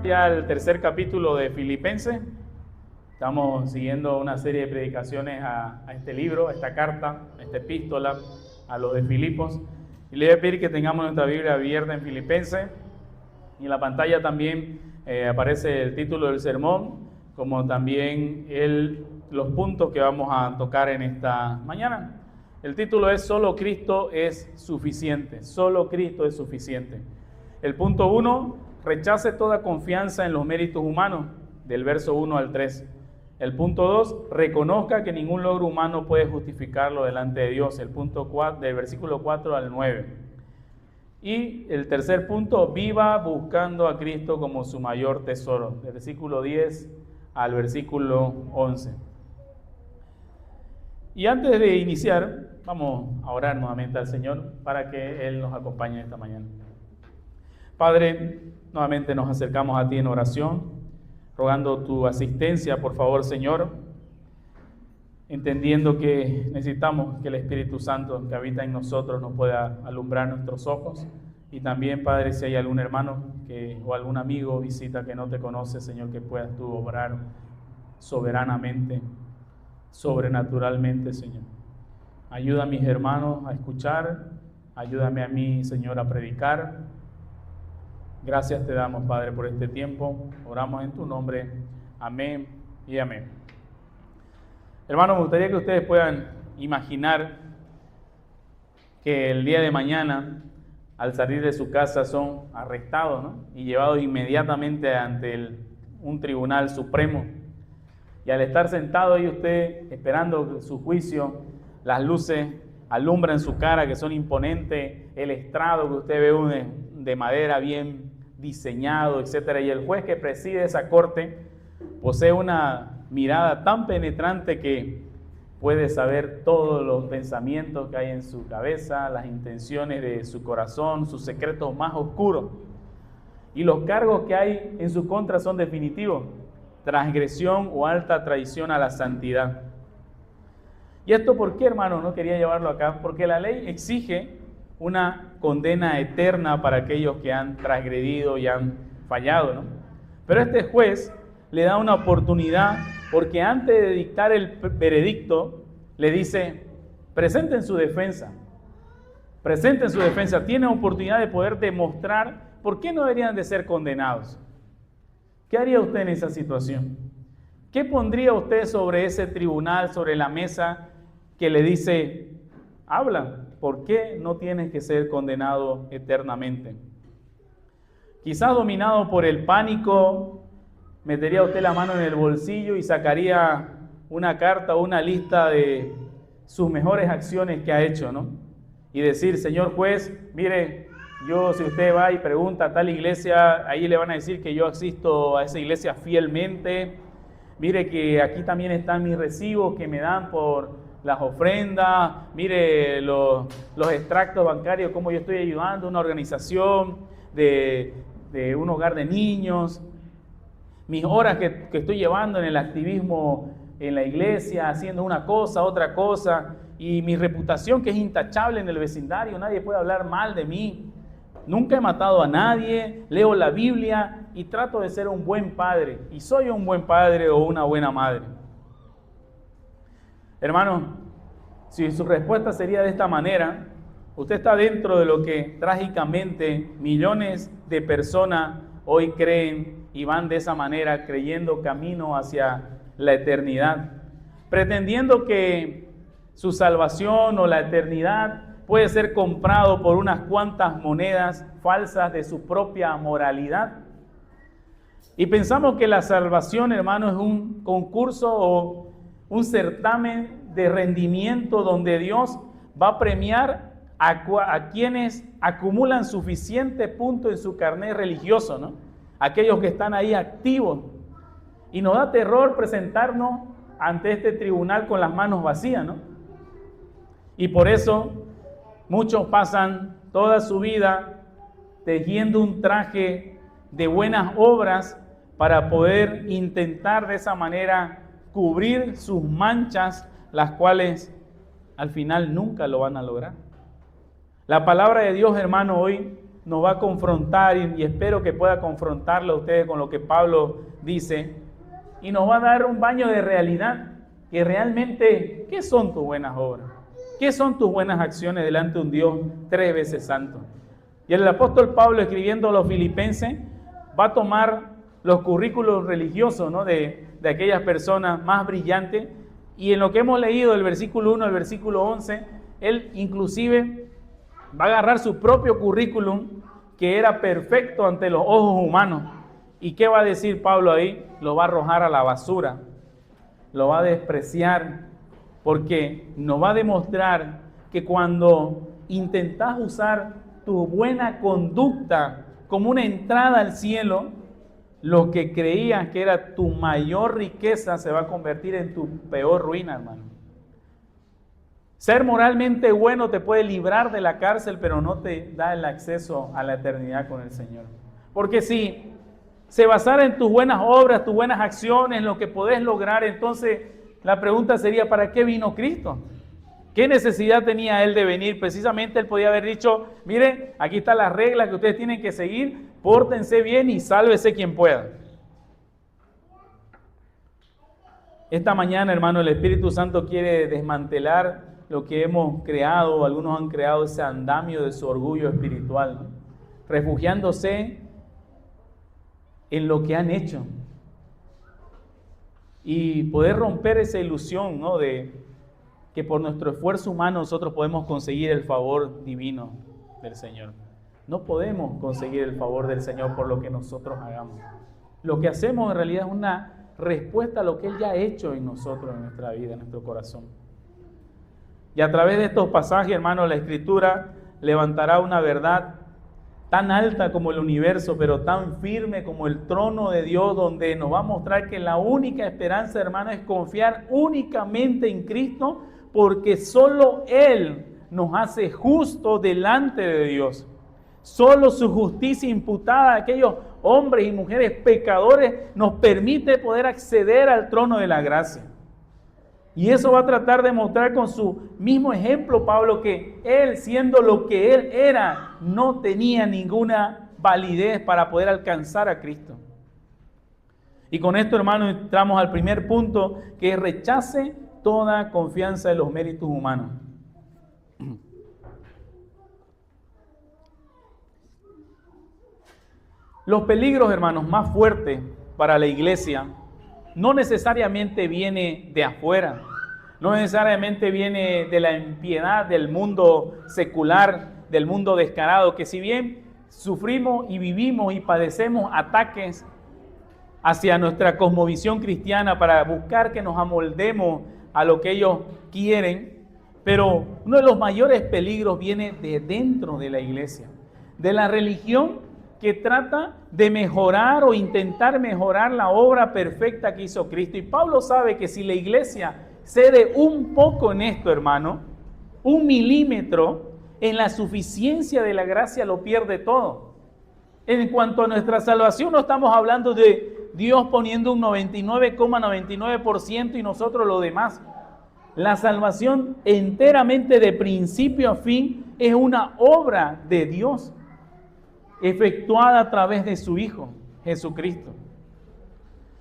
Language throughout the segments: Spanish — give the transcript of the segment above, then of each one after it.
Ya el tercer capítulo de Filipenses. Estamos siguiendo una serie de predicaciones a este libro, a esta carta, a esta epístola a los de Filipos. Y le voy a pedir que tengamos nuestra Biblia abierta en Filipenses. Y en la pantalla también aparece el título del sermón, como también los puntos que vamos a tocar en esta mañana. El título es Solo Cristo es suficiente. Solo Cristo es suficiente. El punto 1, rechace toda confianza en los méritos humanos, del verso 1 al 3. El punto 2, reconozca que ningún logro humano puede justificarlo delante de Dios, el punto 4, del versículo 4 al 9. Y el tercer punto, viva buscando a Cristo como su mayor tesoro, del versículo 10 al versículo 11. Y antes de iniciar, vamos a orar nuevamente al Señor para que Él nos acompañe esta mañana. Padre, nuevamente nos acercamos a ti en oración, rogando tu asistencia, por favor, Señor, entendiendo que necesitamos que el Espíritu Santo que habita en nosotros nos pueda alumbrar nuestros ojos. Y también, Padre, si hay algún hermano o algún amigo visita que no te conoce, Señor, que puedas tú obrar soberanamente, sobrenaturalmente, Señor. Ayuda a mis hermanos a escuchar, ayúdame a mí, Señor, a predicar. Gracias te damos, Padre, por este tiempo. Oramos en tu nombre. Amén y amén. Hermanos, me gustaría que ustedes puedan imaginar que el día de mañana, al salir de su casa, son arrestados, ¿no? Y llevados inmediatamente ante un tribunal supremo. Y al estar sentado ahí usted esperando su juicio, las luces alumbran su cara, que son imponentes, el estrado que usted ve de madera bien diseñado, etcétera, y el juez que preside esa corte posee una mirada tan penetrante que puede saber todos los pensamientos que hay en su cabeza, las intenciones de su corazón, sus secretos más oscuros. Y los cargos que hay en su contra son definitivos: transgresión o alta traición a la santidad. ¿Y esto por qué, hermano? No quería llevarlo acá, porque la ley exige una condena eterna para aquellos que han transgredido y han fallado, ¿no? Pero este juez le da una oportunidad, porque antes de dictar el veredicto, le dice: presenten su defensa, tienen oportunidad de poder demostrar por qué no deberían de ser condenados. ¿Qué haría usted en esa situación? ¿Qué pondría usted sobre ese tribunal, sobre la mesa que le dice: habla, ¿por qué no tienes que ser condenado eternamente? Quizás dominado por el pánico, metería usted la mano en el bolsillo y sacaría una carta o una lista de sus mejores acciones que ha hecho, ¿no? Y decir: señor juez, mire, si usted va y pregunta a tal iglesia, ahí le van a decir que yo asisto a esa iglesia fielmente. Mire que aquí también están mis recibos que me dan por las ofrendas. Mire los extractos bancarios, cómo yo estoy ayudando a una organización de un hogar de niños. Mis horas que estoy llevando en el activismo en la iglesia, haciendo una cosa, otra cosa. Y mi reputación, que es intachable en el vecindario, nadie puede hablar mal de mí. Nunca he matado a nadie, leo la Biblia y trato de ser un buen padre. Y soy un buen padre o una buena madre. Hermano, si su respuesta sería de esta manera, usted está dentro de lo que trágicamente millones de personas hoy creen y van de esa manera, creyendo camino hacia la eternidad, pretendiendo que su salvación o la eternidad puede ser comprado por unas cuantas monedas falsas de su propia moralidad. Y pensamos que la salvación, hermano, es un concurso o un certamen de rendimiento donde Dios va a premiar a quienes acumulan suficiente punto en su carnet religioso, ¿no? Aquellos que están ahí activos. Y nos da terror presentarnos ante este tribunal con las manos vacías, ¿no? Y por eso muchos pasan toda su vida tejiendo un traje de buenas obras para poder intentar de esa manera cubrir sus manchas, las cuales al final nunca lo van a lograr. La palabra de Dios, hermano, hoy nos va a confrontar y espero que pueda confrontarlo a ustedes con lo que Pablo dice y nos va a dar un baño de realidad, que realmente, ¿qué son tus buenas obras? ¿Qué son tus buenas acciones delante de un Dios 3 veces santo? Y el apóstol Pablo, escribiendo a los filipenses, va a tomar los currículos religiosos, ¿no?, de aquellas personas más brillantes, y en lo que hemos leído del versículo 1 al versículo 11, él inclusive va a agarrar su propio currículum, que era perfecto ante los ojos humanos. ¿Y qué va a decir Pablo ahí? Lo va a arrojar a la basura, lo va a despreciar, porque nos va a demostrar que cuando intentás usar tu buena conducta como una entrada al cielo, lo que creías que era tu mayor riqueza se va a convertir en tu peor ruina, hermano. Ser moralmente bueno te puede librar de la cárcel, pero no te da el acceso a la eternidad con el Señor. Porque si se basara en tus buenas obras, tus buenas acciones, en lo que podés lograr, entonces la pregunta sería, ¿para qué vino Cristo? ¿Qué necesidad tenía Él de venir? Precisamente Él podía haber dicho, miren, aquí están las reglas que ustedes tienen que seguir, pórtense bien y sálvese quien pueda. Esta mañana, hermano, el Espíritu Santo quiere desmantelar lo que hemos creado, algunos han creado ese andamio de su orgullo espiritual, ¿no?, refugiándose en lo que han hecho. Y poder romper esa ilusión, ¿no?, de que por nuestro esfuerzo humano nosotros podemos conseguir el favor divino del Señor. No podemos conseguir el favor del Señor por lo que nosotros hagamos. Lo que hacemos en realidad es una respuesta a lo que Él ya ha hecho en nosotros, en nuestra vida, en nuestro corazón. Y a través de estos pasajes, hermano, la Escritura levantará una verdad tan alta como el universo, pero tan firme como el trono de Dios, donde nos va a mostrar que la única esperanza, hermano, es confiar únicamente en Cristo, porque solo Él nos hace justos delante de Dios. Solo su justicia imputada a aquellos hombres y mujeres pecadores nos permite poder acceder al trono de la gracia. Y eso va a tratar de mostrar con su mismo ejemplo Pablo, que él, siendo lo que él era, no tenía ninguna validez para poder alcanzar a Cristo. Y con esto, hermano, entramos al primer punto, que es rechace toda confianza en los méritos humanos. Los peligros, hermanos, más fuertes para la iglesia no necesariamente viene de afuera, no necesariamente viene de la impiedad del mundo secular, del mundo descarado, que si bien sufrimos y vivimos y padecemos ataques hacia nuestra cosmovisión cristiana para buscar que nos amoldemos a lo que ellos quieren, pero uno de los mayores peligros viene de dentro de la iglesia, de la religión que trata de mejorar o intentar mejorar la obra perfecta que hizo Cristo. Y Pablo sabe que si la iglesia cede un poco en esto, hermano, 1 milímetro en la suficiencia de la gracia, lo pierde todo. En cuanto a nuestra salvación, no estamos hablando de Dios poniendo un 99,99% y nosotros lo demás. La salvación enteramente de principio a fin es una obra de Dios, efectuada a través de su Hijo, Jesucristo.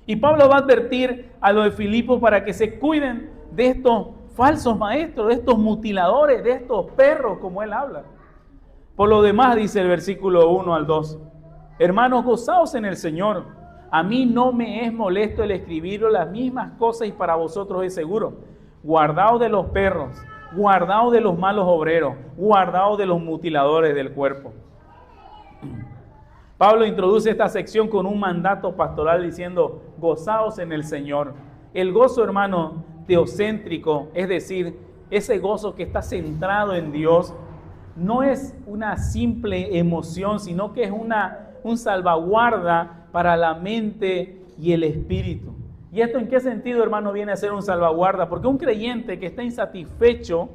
Y Pablo va a advertir a los de Filipos para que se cuiden de estos falsos maestros, de estos mutiladores, de estos perros, como él habla. Por lo demás, dice el versículo 1 al 2, hermanos, gozaos en el Señor. A mí no me es molesto el escribiros las mismas cosas y para vosotros es seguro. Guardaos de los perros, guardaos de los malos obreros, guardaos de los mutiladores del cuerpo. Pablo introduce esta sección con un mandato pastoral diciendo, gozaos en el Señor. El gozo, hermano, teocéntrico, es decir, ese gozo que está centrado en Dios, no es una simple emoción, sino que es un salvaguarda para la mente y el espíritu. ¿Y esto en qué sentido, hermano, viene a ser un salvaguarda? Porque un creyente que está insatisfecho,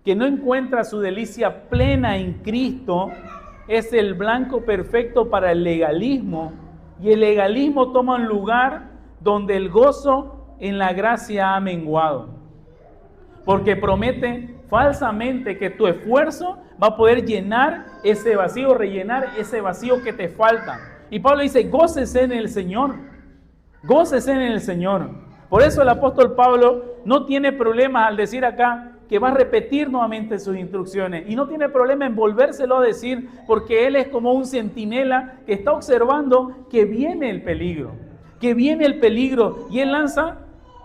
que no encuentra su delicia plena en Cristo, es el blanco perfecto para el legalismo, y el legalismo toma un lugar donde el gozo en la gracia ha menguado, porque promete falsamente que tu esfuerzo va a poder llenar ese vacío, rellenar ese vacío que te falta. Y Pablo dice, gócese en el Señor, gócese en el Señor. Por eso el apóstol Pablo no tiene problemas al decir acá que va a repetir nuevamente sus instrucciones y no tiene problema en volvérselo a decir, porque él es como un centinela que está observando que viene el peligro, y él lanza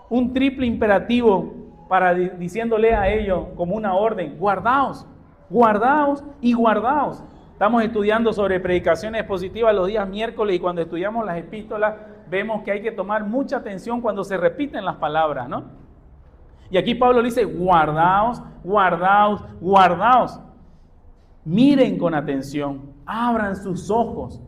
un triple imperativo para diciéndole a ellos como una orden: guardaos, guardaos y guardaos. Estamos estudiando sobre predicaciones expositivas los días miércoles, y cuando estudiamos las epístolas vemos que hay que tomar mucha atención cuando se repiten las palabras, ¿no? Y aquí Pablo dice: guardaos, guardaos, guardaos. Miren con atención, abran sus ojos.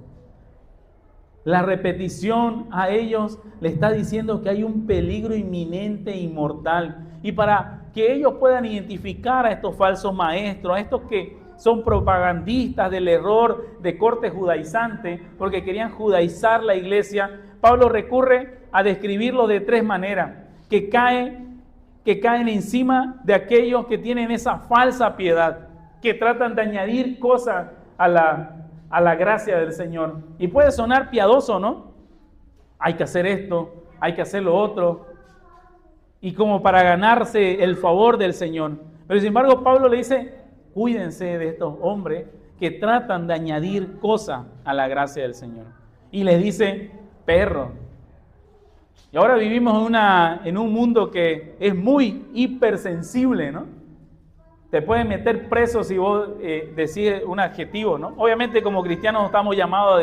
La repetición a ellos le está diciendo que hay un peligro inminente e inmortal. Y para que ellos puedan identificar a estos falsos maestros, a estos que son propagandistas del error de corte judaizante, porque querían judaizar la iglesia, Pablo recurre a describirlo de tres maneras: que caen encima de aquellos que tienen esa falsa piedad, que tratan de añadir cosas a la gracia del Señor. Y puede sonar piadoso, ¿no? Hay que hacer esto, hay que hacer lo otro, y como para ganarse el favor del Señor. Pero sin embargo Pablo le dice: cuídense de estos hombres que tratan de añadir cosas a la gracia del Señor. Y les dice: perro. Y ahora vivimos en un mundo que es muy hipersensible, ¿no? Te pueden meter preso si vos decís un adjetivo, ¿no? Obviamente como cristianos no estamos llamados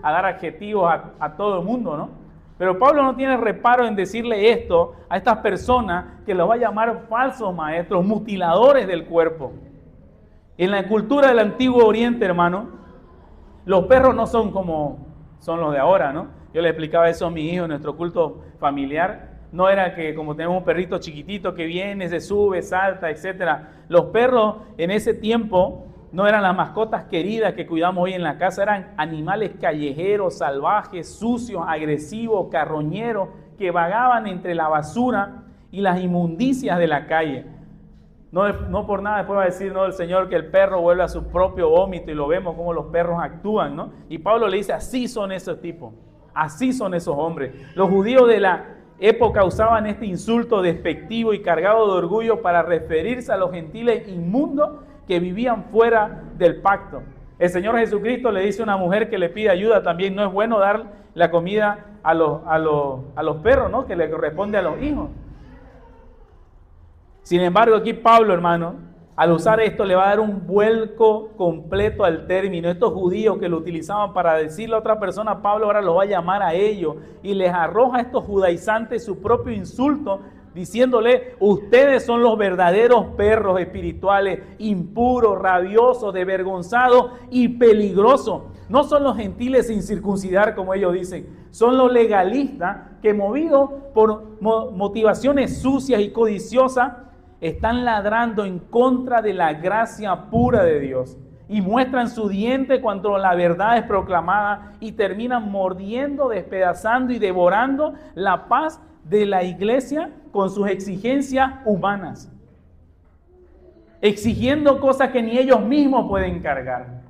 a dar adjetivos a todo el mundo, ¿no? Pero Pablo no tiene reparo en decirle esto a estas personas que los va a llamar falsos maestros, mutiladores del cuerpo. En la cultura del Antiguo Oriente, hermano, los perros no son como son los de ahora, ¿no? Yo le explicaba eso a mi hijo en nuestro culto familiar. No era que como tenemos un perrito chiquitito que viene, se sube, salta, etcétera. Los perros en ese tiempo no eran las mascotas queridas que cuidamos hoy en la casa, eran animales callejeros, salvajes, sucios, agresivos, carroñeros, que vagaban entre la basura y las inmundicias de la calle. No por nada después va a decir, ¿no?, el Señor, que el perro vuelve a su propio vómito, y lo vemos como los perros actúan, ¿no? Y Pablo le dice: así son esos tipos, así son esos hombres. Los judíos de la época usaban este insulto despectivo y cargado de orgullo para referirse a los gentiles inmundos que vivían fuera del pacto. El Señor Jesucristo le dice a una mujer que le pide ayuda también: no es bueno dar la comida a los perros, ¿no?, que le corresponde a los hijos. Sin embargo, aquí Pablo, hermano, al usar esto le va a dar un vuelco completo al término. Estos judíos que lo utilizaban para decirle a otra persona, Pablo ahora los va a llamar a ellos y les arroja a estos judaizantes su propio insulto, diciéndole: ustedes son los verdaderos perros espirituales, impuros, rabiosos, desvergonzados y peligrosos. No son los gentiles sin circuncidar, como ellos dicen, son los legalistas que, movidos por motivaciones sucias y codiciosas, están ladrando en contra de la gracia pura de Dios y muestran su diente cuando la verdad es proclamada, y terminan mordiendo, despedazando y devorando la paz de la iglesia con sus exigencias humanas, exigiendo cosas que ni ellos mismos pueden cargar,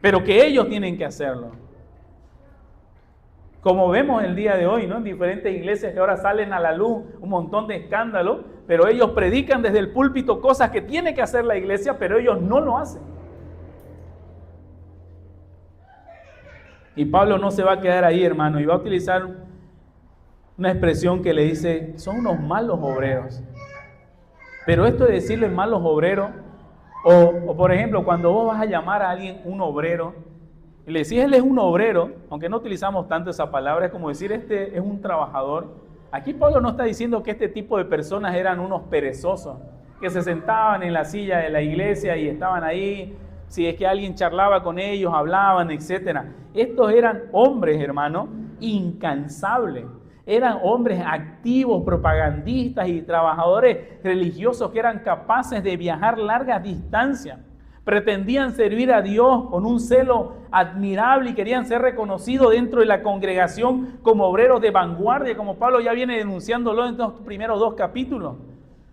pero que ellos tienen que hacerlo. Como vemos el día de hoy, ¿no?, en diferentes iglesias que ahora salen a la luz un montón de escándalos, pero ellos predican desde el púlpito cosas que tiene que hacer la iglesia, pero ellos no lo hacen. Y Pablo no se va a quedar ahí, hermano, y va a utilizar una expresión que le dice: son unos malos obreros. Pero esto de decirle malos obreros, o por ejemplo, cuando vos vas a llamar a alguien un obrero, y le decís él es un obrero, aunque no utilizamos tanto esa palabra, es como decir este es un trabajador. Aquí Pablo no está diciendo que este tipo de personas eran unos perezosos, que se sentaban en la silla de la iglesia y estaban ahí, si es que alguien charlaba con ellos, hablaban, etc. Estos eran hombres, hermano, incansables. Eran hombres activos, propagandistas y trabajadores religiosos que eran capaces de viajar largas distancias. Pretendían servir a Dios con un celo admirable y querían ser reconocidos dentro de la congregación como obreros de vanguardia, como Pablo ya viene denunciándolo en estos primeros 2 capítulos.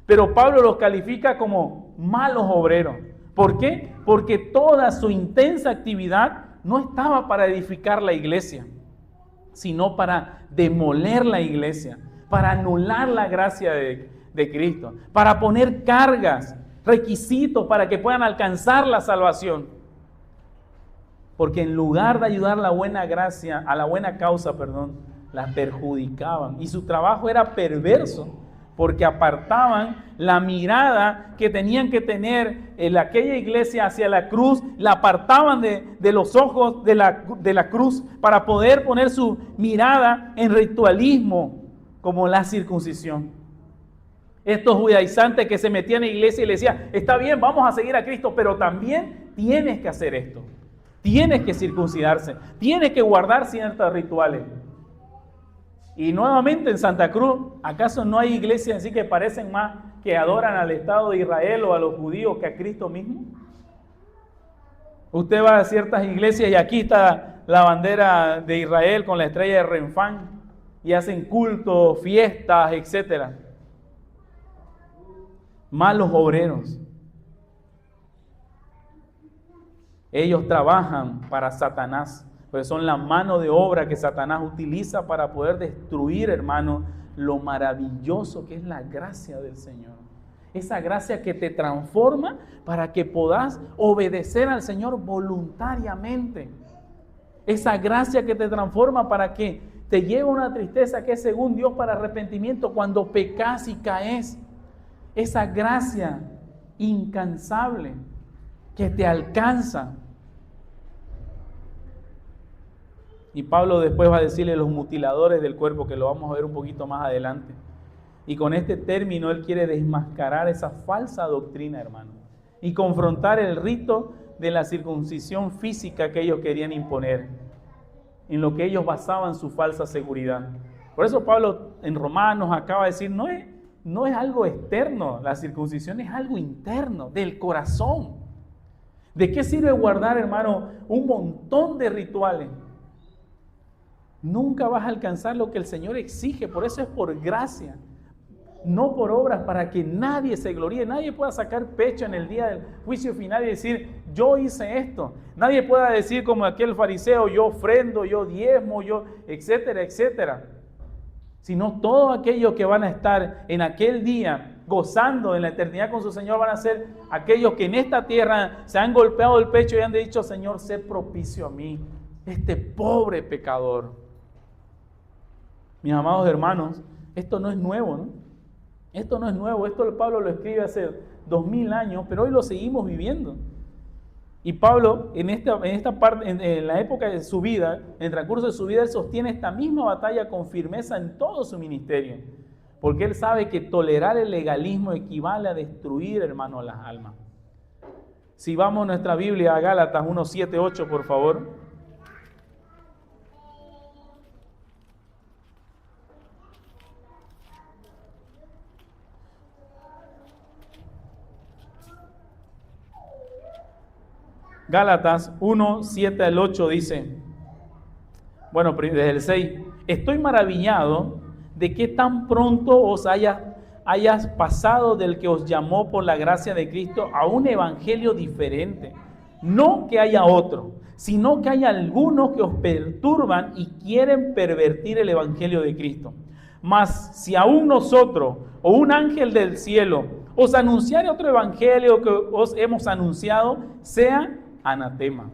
Pero Pablo los califica como malos obreros. ¿Por qué? Porque toda su intensa actividad no estaba para edificar la iglesia, sino para demoler la iglesia, para anular la gracia de Cristo, para poner cargas, requisitos para que puedan alcanzar la salvación. Porque en lugar de ayudar a la buena causa, la perjudicaban. Y su trabajo era perverso, porque apartaban la mirada que tenían que tener en aquella iglesia hacia la cruz, la apartaban de los ojos de la cruz para poder poner su mirada en ritualismo como la circuncisión. Estos judaizantes que se metían en la iglesia y le decían, está bien, vamos a seguir a Cristo, pero también tienes que hacer esto. Tienes que circuncidarse, tienes que guardar ciertos rituales. Y nuevamente en Santa Cruz, ¿acaso no hay iglesias así que parecen más que adoran al Estado de Israel o a los judíos que a Cristo mismo? Usted va a ciertas iglesias y aquí está la bandera de Israel con la estrella de Renfán y hacen cultos, fiestas, etc. Malos obreros. Ellos trabajan para Satanás, pues son la mano de obra que Satanás utiliza para poder destruir, hermano, lo maravilloso que es la gracia del Señor. Esa gracia que te transforma para que puedas obedecer al Señor voluntariamente. Esa gracia que te transforma para que te lleve una tristeza que es según Dios para arrepentimiento cuando pecas y caes. Esa gracia incansable que te alcanza. Y Pablo después va a decirle los mutiladores del cuerpo, que lo vamos a ver un poquito más adelante. Y con este término él quiere desmascarar esa falsa doctrina, hermano, y confrontar el rito de la circuncisión física que ellos querían imponer, en lo que ellos basaban su falsa seguridad. Por eso Pablo en Romanos acaba de decir, no es algo externo, la circuncisión es algo interno, del corazón. ¿De qué sirve guardar, hermano, un montón de rituales? Nunca vas a alcanzar lo que el Señor exige, por eso es por gracia, no por obras, para que nadie se gloríe, nadie pueda sacar pecho en el día del juicio final y decir, yo hice esto. Nadie pueda decir como aquel fariseo, yo ofrendo, yo diezmo, yo, etcétera, etcétera. Sino todos aquellos que van a estar en aquel día gozando en la eternidad con su Señor van a ser aquellos que en esta tierra se han golpeado el pecho y han dicho, Señor, sé propicio a mí, este pobre pecador. Mis amados hermanos, esto no es nuevo, ¿no? Esto no es nuevo, esto Pablo lo escribe hace 2000 años, pero hoy lo seguimos viviendo. Y Pablo, en esta parte, en la época de su vida, en el transcurso de su vida, él sostiene esta misma batalla con firmeza en todo su ministerio. Porque él sabe que tolerar el legalismo equivale a destruir, hermano, las almas. Si vamos a nuestra Biblia, a Gálatas 1, 7, 8, por favor. Gálatas 1, 7 al 8 dice, bueno, desde el 6, estoy maravillado de que tan pronto os hayas pasado del que os llamó por la gracia de Cristo a un evangelio diferente. No que haya otro, sino que hay algunos que os perturban y quieren pervertir el evangelio de Cristo. Mas si aún nosotros o un ángel del cielo os anunciare otro evangelio que os hemos anunciado, sea anatema.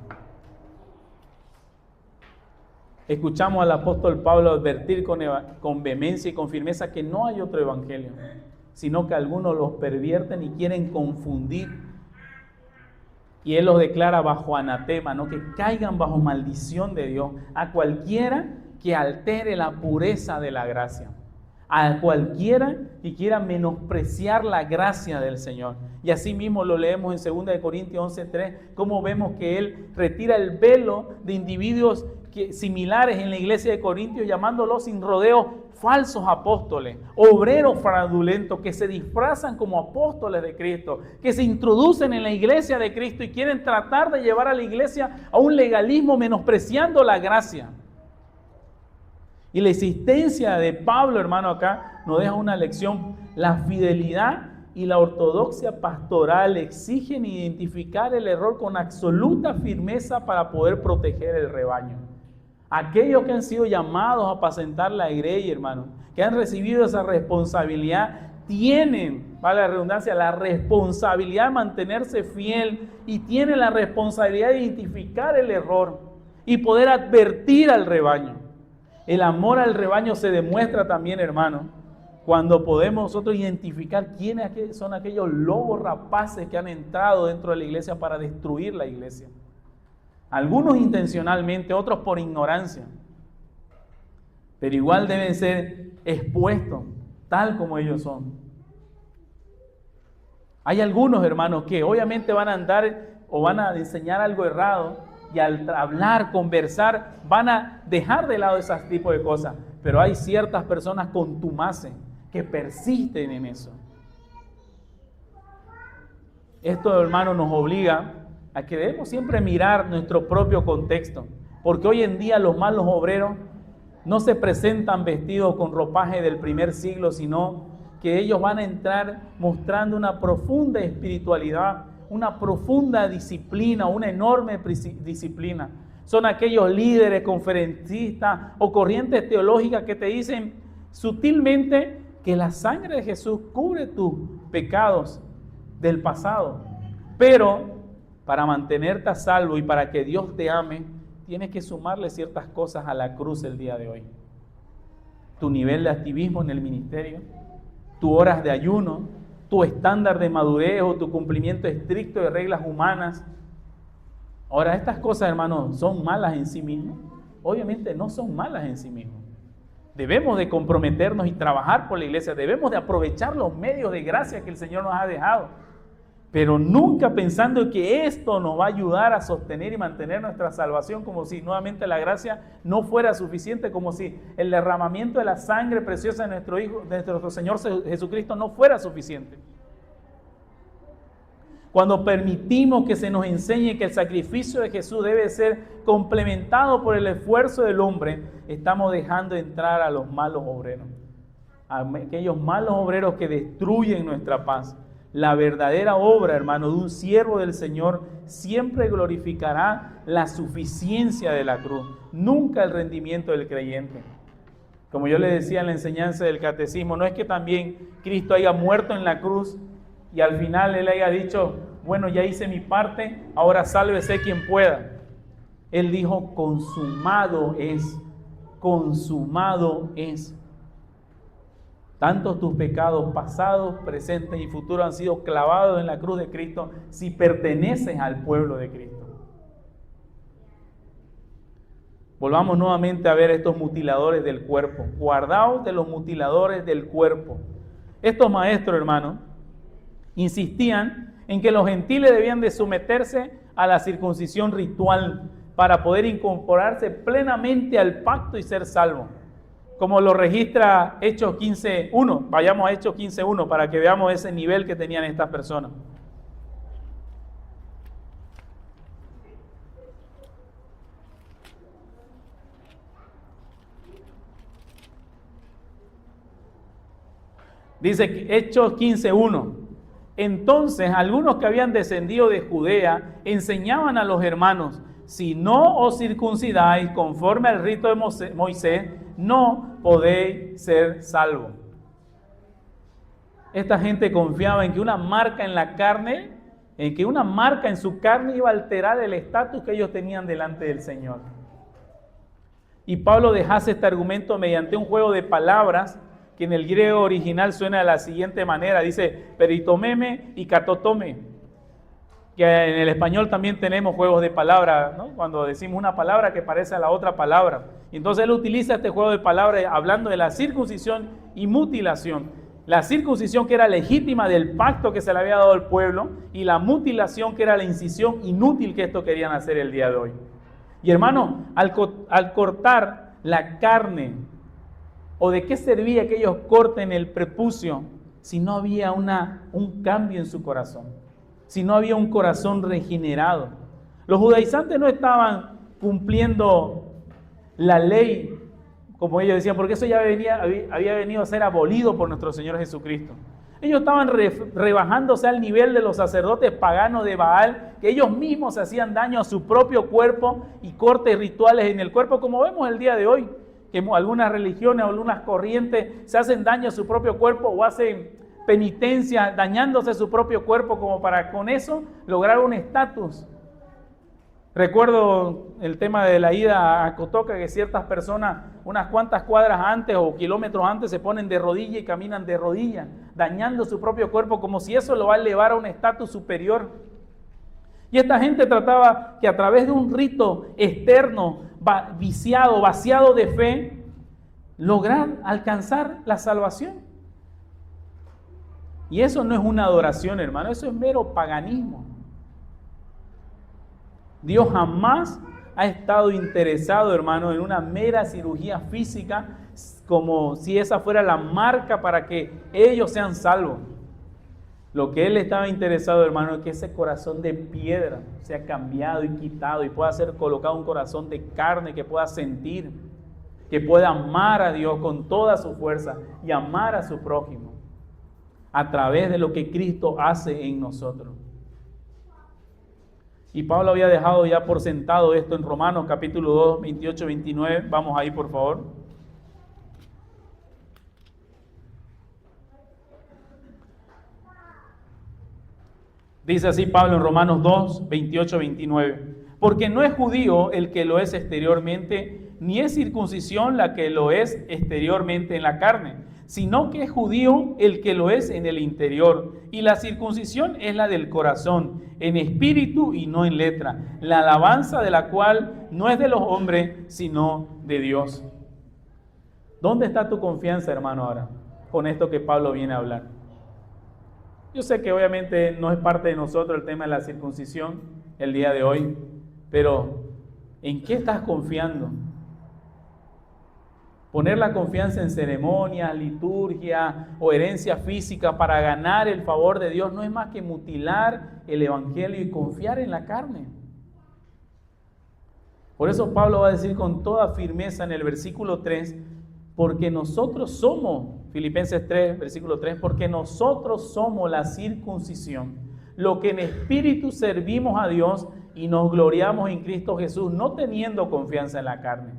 Escuchamos al apóstol Pablo advertir con vehemencia y con firmeza que no hay otro evangelio, sino que algunos los pervierten y quieren confundir. Y él los declara bajo anatema, ¿no? Que caigan bajo maldición de Dios a cualquiera que altere la pureza de la gracia, a cualquiera que quiera menospreciar la gracia del Señor. Y así mismo lo leemos en 2 Corintios 11:3, como vemos que él retira el velo de individuos similares en la iglesia de Corintios, llamándolos sin rodeo falsos apóstoles, obreros fraudulentos que se disfrazan como apóstoles de Cristo, que se introducen en la iglesia de Cristo y quieren tratar de llevar a la iglesia a un legalismo menospreciando la gracia. Y la existencia de Pablo, hermano, acá nos deja una lección. La fidelidad y la ortodoxia pastoral exigen identificar el error con absoluta firmeza para poder proteger el rebaño. Aquellos que han sido llamados a apacentar la grey, hermano, que han recibido esa responsabilidad, tienen, vale la redundancia, la responsabilidad de mantenerse fiel y tienen la responsabilidad de identificar el error y poder advertir al rebaño. El amor al rebaño se demuestra también, hermano, cuando podemos nosotros identificar quiénes son aquellos lobos rapaces que han entrado dentro de la iglesia para destruir la iglesia. Algunos intencionalmente, otros por ignorancia. Pero igual deben ser expuestos, tal como ellos son. Hay algunos, hermanos, que obviamente van a andar o van a enseñar algo errado y al hablar, conversar, van a dejar de lado ese tipo de cosas. Pero hay ciertas personas contumaces que persisten en eso. Esto, hermano, nos obliga a que debemos siempre mirar nuestro propio contexto, porque hoy en día los malos obreros no se presentan vestidos con ropaje del primer siglo, sino que ellos van a entrar mostrando una profunda espiritualidad, una profunda disciplina, una enorme disciplina. Son aquellos líderes, conferencistas o corrientes teológicas que te dicen sutilmente que la sangre de Jesús cubre tus pecados del pasado, pero para mantenerte a salvo y para que Dios te ame, tienes que sumarle ciertas cosas a la cruz el día de hoy. Tu nivel de activismo en el ministerio, tus horas de ayuno, tu estándar de madurez o tu cumplimiento estricto de reglas humanas. Ahora, estas cosas, hermanos, ¿son malas en sí mismas? Obviamente no son malas en sí mismas. Debemos de comprometernos y trabajar por la iglesia, debemos de aprovechar los medios de gracia que el Señor nos ha dejado, pero nunca pensando que esto nos va a ayudar a sostener y mantener nuestra salvación, como si nuevamente la gracia no fuera suficiente, como si el derramamiento de la sangre preciosa de nuestro Señor Jesucristo no fuera suficiente. Cuando permitimos que se nos enseñe que el sacrificio de Jesús debe ser complementado por el esfuerzo del hombre, estamos dejando entrar a los malos obreros, a aquellos malos obreros que destruyen nuestra paz. La verdadera obra, hermano, de un siervo del Señor siempre glorificará la suficiencia de la cruz, nunca el rendimiento del creyente. Como yo le decía en la enseñanza del catecismo, no es que también Cristo haya muerto en la cruz y al final Él haya dicho, bueno, ya hice mi parte, ahora sálvese quien pueda. Él dijo, consumado es, consumado es. Tanto tus pecados pasados, presentes y futuros han sido clavados en la cruz de Cristo si perteneces al pueblo de Cristo. Volvamos nuevamente a ver estos mutiladores del cuerpo. Guardaos de los mutiladores del cuerpo. Estos maestros, hermanos, insistían en que los gentiles debían de someterse a la circuncisión ritual para poder incorporarse plenamente al pacto y ser salvos. Como lo registra Hechos 15:1. Vayamos a Hechos 15:1 para que veamos ese nivel que tenían estas personas. Dice Hechos 15:1. Entonces algunos que habían descendido de Judea enseñaban a los hermanos, si no os circuncidáis conforme al rito de Moisés, no podéis ser salvos. Esta gente confiaba en que una marca en la carne, en que una marca en su carne iba a alterar el estatus que ellos tenían delante del Señor. Y Pablo dejase este argumento mediante un juego de palabras que en el griego original suena de la siguiente manera. Dice, peritomeme y katotome. Que en el español también tenemos juegos de palabras, ¿no? Cuando decimos una palabra que parece a la otra palabra. Entonces él utiliza este juego de palabras hablando de la circuncisión y mutilación. La circuncisión que era legítima del pacto que se le había dado al pueblo y la mutilación que era la incisión inútil que esto querían hacer el día de hoy. Y hermano, al cortar la carne, ¿o de qué servía que ellos corten el prepucio si no había un cambio en su corazón? Si no había un corazón regenerado. Los judaizantes no estaban cumpliendo la ley, como ellos decían, porque eso ya había venido a ser abolido por nuestro Señor Jesucristo. Ellos estaban rebajándose al nivel de los sacerdotes paganos de Baal, que ellos mismos hacían daño a su propio cuerpo y cortes rituales en el cuerpo, como vemos el día de hoy, que algunas religiones o algunas corrientes se hacen daño a su propio cuerpo o hacen penitencia dañándose su propio cuerpo como para con eso lograr un estatus. Recuerdo el tema de la ida a Cotoca, que ciertas personas unas cuantas cuadras antes o kilómetros antes se ponen de rodilla y caminan de rodilla, dañando su propio cuerpo como si eso lo va a elevar a un estatus superior. Y esta gente trataba que a través de un rito externo, vaciado de fe, lograr alcanzar la salvación. Y eso no es una adoración, hermano, eso es mero paganismo. Dios jamás ha estado interesado, hermano, en una mera cirugía física, como si esa fuera la marca para que ellos sean salvos. Lo que Él estaba interesado, hermano, es que ese corazón de piedra sea cambiado y quitado y pueda ser colocado un corazón de carne que pueda sentir, que pueda amar a Dios con toda su fuerza y amar a su prójimo a través de lo que Cristo hace en nosotros. Y Pablo había dejado ya por sentado esto en Romanos capítulo 2, 28, 29. Vamos ahí, por favor. Dice así Pablo en Romanos 2, 28, 29. Porque no es judío el que lo es exteriormente, ni es circuncisión la que lo es exteriormente en la carne, sino que es judío el que lo es en el interior. Y la circuncisión es la del corazón, en espíritu y no en letra, la alabanza de la cual no es de los hombres, sino de Dios. ¿Dónde está tu confianza, hermano, ahora, con esto que Pablo viene a hablar? Yo sé que obviamente no es parte de nosotros el tema de la circuncisión el día de hoy, pero ¿en qué estás confiando? Poner la confianza en ceremonias, liturgia o herencia física para ganar el favor de Dios no es más que mutilar el evangelio y confiar en la carne. Por eso Pablo va a decir con toda firmeza en el versículo 3, porque nosotros somos, Filipenses 3, versículo 3, porque nosotros somos la circuncisión, lo que en espíritu servimos a Dios y nos gloriamos en Cristo Jesús, no teniendo confianza en la carne.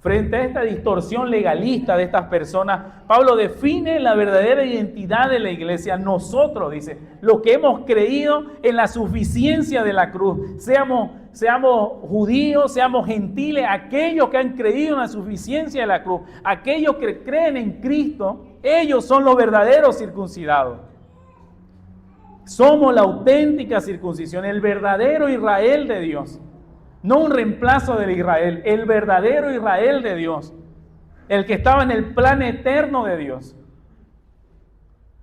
Frente a esta distorsión legalista de estas personas, Pablo define la verdadera identidad de la iglesia. Nosotros, dice, los que hemos creído en la suficiencia de la cruz, seamos judíos, seamos gentiles, aquellos que han creído en la suficiencia de la cruz, aquellos que creen en Cristo, ellos son los verdaderos circuncidados. Somos la auténtica circuncisión, el verdadero Israel de Dios. No un reemplazo del Israel, el verdadero Israel de Dios, el que estaba en el plan eterno de Dios.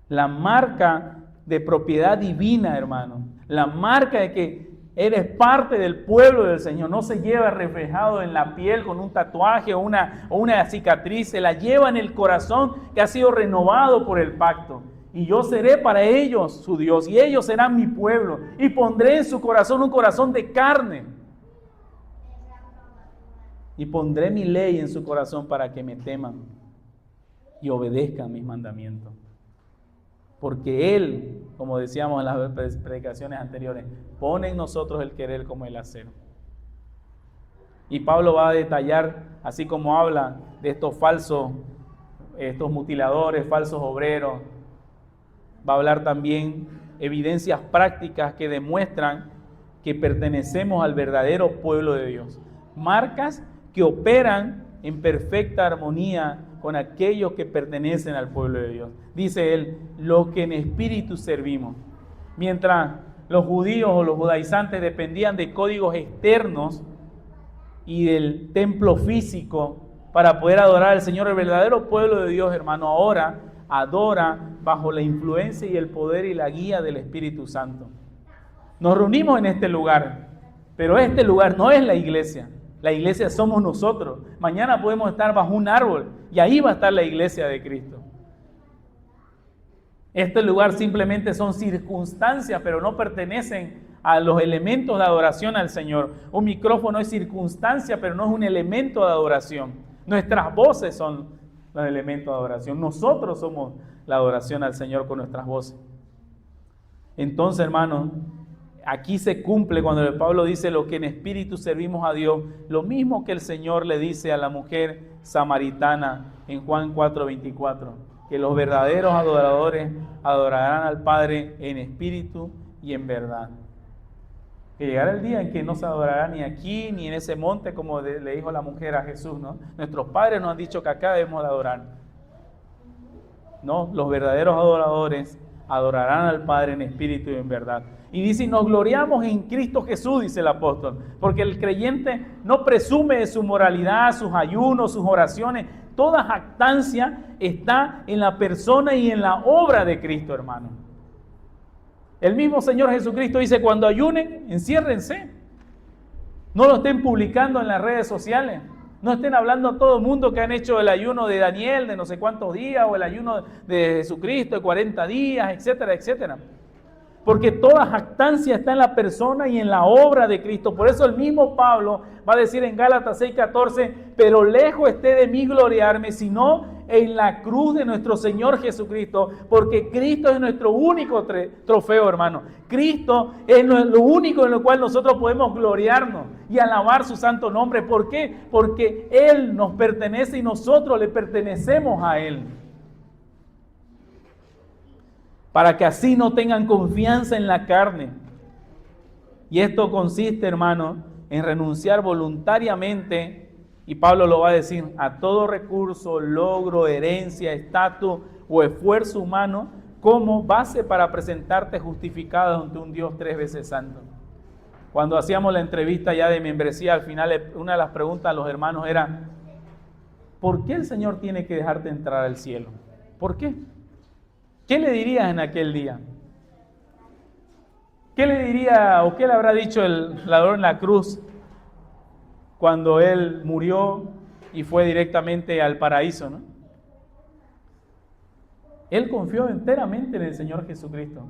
La marca de propiedad divina, hermano, la marca de que eres parte del pueblo del Señor, no se lleva reflejado en la piel con un tatuaje o una cicatriz, se la lleva en el corazón que ha sido renovado por el pacto. Y yo seré para ellos su Dios, y ellos serán mi pueblo, y pondré en su corazón un corazón de carne. Y pondré mi ley en su corazón para que me teman y obedezcan mis mandamientos. Porque Él, como decíamos en las predicaciones anteriores, pone en nosotros el querer como el hacer. Y Pablo va a detallar, así como habla de estos falsos, estos mutiladores, falsos obreros, va a hablar también evidencias prácticas que demuestran que pertenecemos al verdadero pueblo de Dios. Marcas que operan en perfecta armonía con aquellos que pertenecen al pueblo de Dios. Dice él, lo que en espíritu servimos. Mientras los judíos o los judaizantes dependían de códigos externos y del templo físico para poder adorar al Señor, el verdadero pueblo de Dios, hermano, ahora adora bajo la influencia y el poder y la guía del Espíritu Santo. Nos reunimos en este lugar, pero este lugar no es la iglesia. La iglesia somos nosotros. Mañana podemos estar bajo un árbol y ahí va a estar la iglesia de Cristo. Este lugar simplemente son circunstancias, pero no pertenecen a los elementos de adoración al Señor. Un micrófono es circunstancia, pero no es un elemento de adoración. Nuestras voces son los elementos de adoración. Nosotros somos la adoración al Señor con nuestras voces. Entonces, hermanos, aquí se cumple cuando Pablo dice lo que en espíritu servimos a Dios, lo mismo que el Señor le dice a la mujer samaritana en Juan 4:24, que los verdaderos adoradores adorarán al Padre en espíritu y en verdad. Que llegará el día en que no se adorará ni aquí ni en ese monte, como le dijo la mujer a Jesús, ¿no? Nuestros padres nos han dicho que acá debemos de adorar. No, los verdaderos adoradores adorarán al Padre en espíritu y en verdad. Y dice, nos gloriamos en Cristo Jesús, dice el apóstol, porque el creyente no presume de su moralidad, sus ayunos, sus oraciones. Toda jactancia está en la persona y en la obra de Cristo, hermano. El mismo Señor Jesucristo dice, cuando ayunen, enciérrense. No lo estén publicando en las redes sociales. No estén hablando a todo el mundo que han hecho el ayuno de Daniel de no sé cuántos días o el ayuno de Jesucristo de 40 días, etcétera, etcétera. Porque toda jactancia está en la persona y en la obra de Cristo. Por eso el mismo Pablo va a decir en Gálatas 6:14, pero lejos esté de mí gloriarme, sino en la cruz de nuestro Señor Jesucristo, porque Cristo es nuestro único trofeo, hermano. Cristo es lo único en lo cual nosotros podemos gloriarnos y alabar su santo nombre. ¿Por qué? Porque Él nos pertenece y nosotros le pertenecemos a Él. Para que así no tengan confianza en la carne. Y esto consiste, hermano, en renunciar voluntariamente, y Pablo lo va a decir, a todo recurso, logro, herencia, estatus o esfuerzo humano como base para presentarte justificado ante un Dios 3 veces santo. Cuando hacíamos la entrevista ya de membresía, al final una de las preguntas a los hermanos era, ¿por qué el Señor tiene que dejarte entrar al cielo? ¿Por qué? ¿Qué le dirías en aquel día? ¿Qué le diría o qué le habrá dicho el ladrón en la cruz cuando él murió y fue directamente al paraíso, ¿no? Él confió enteramente en el Señor Jesucristo.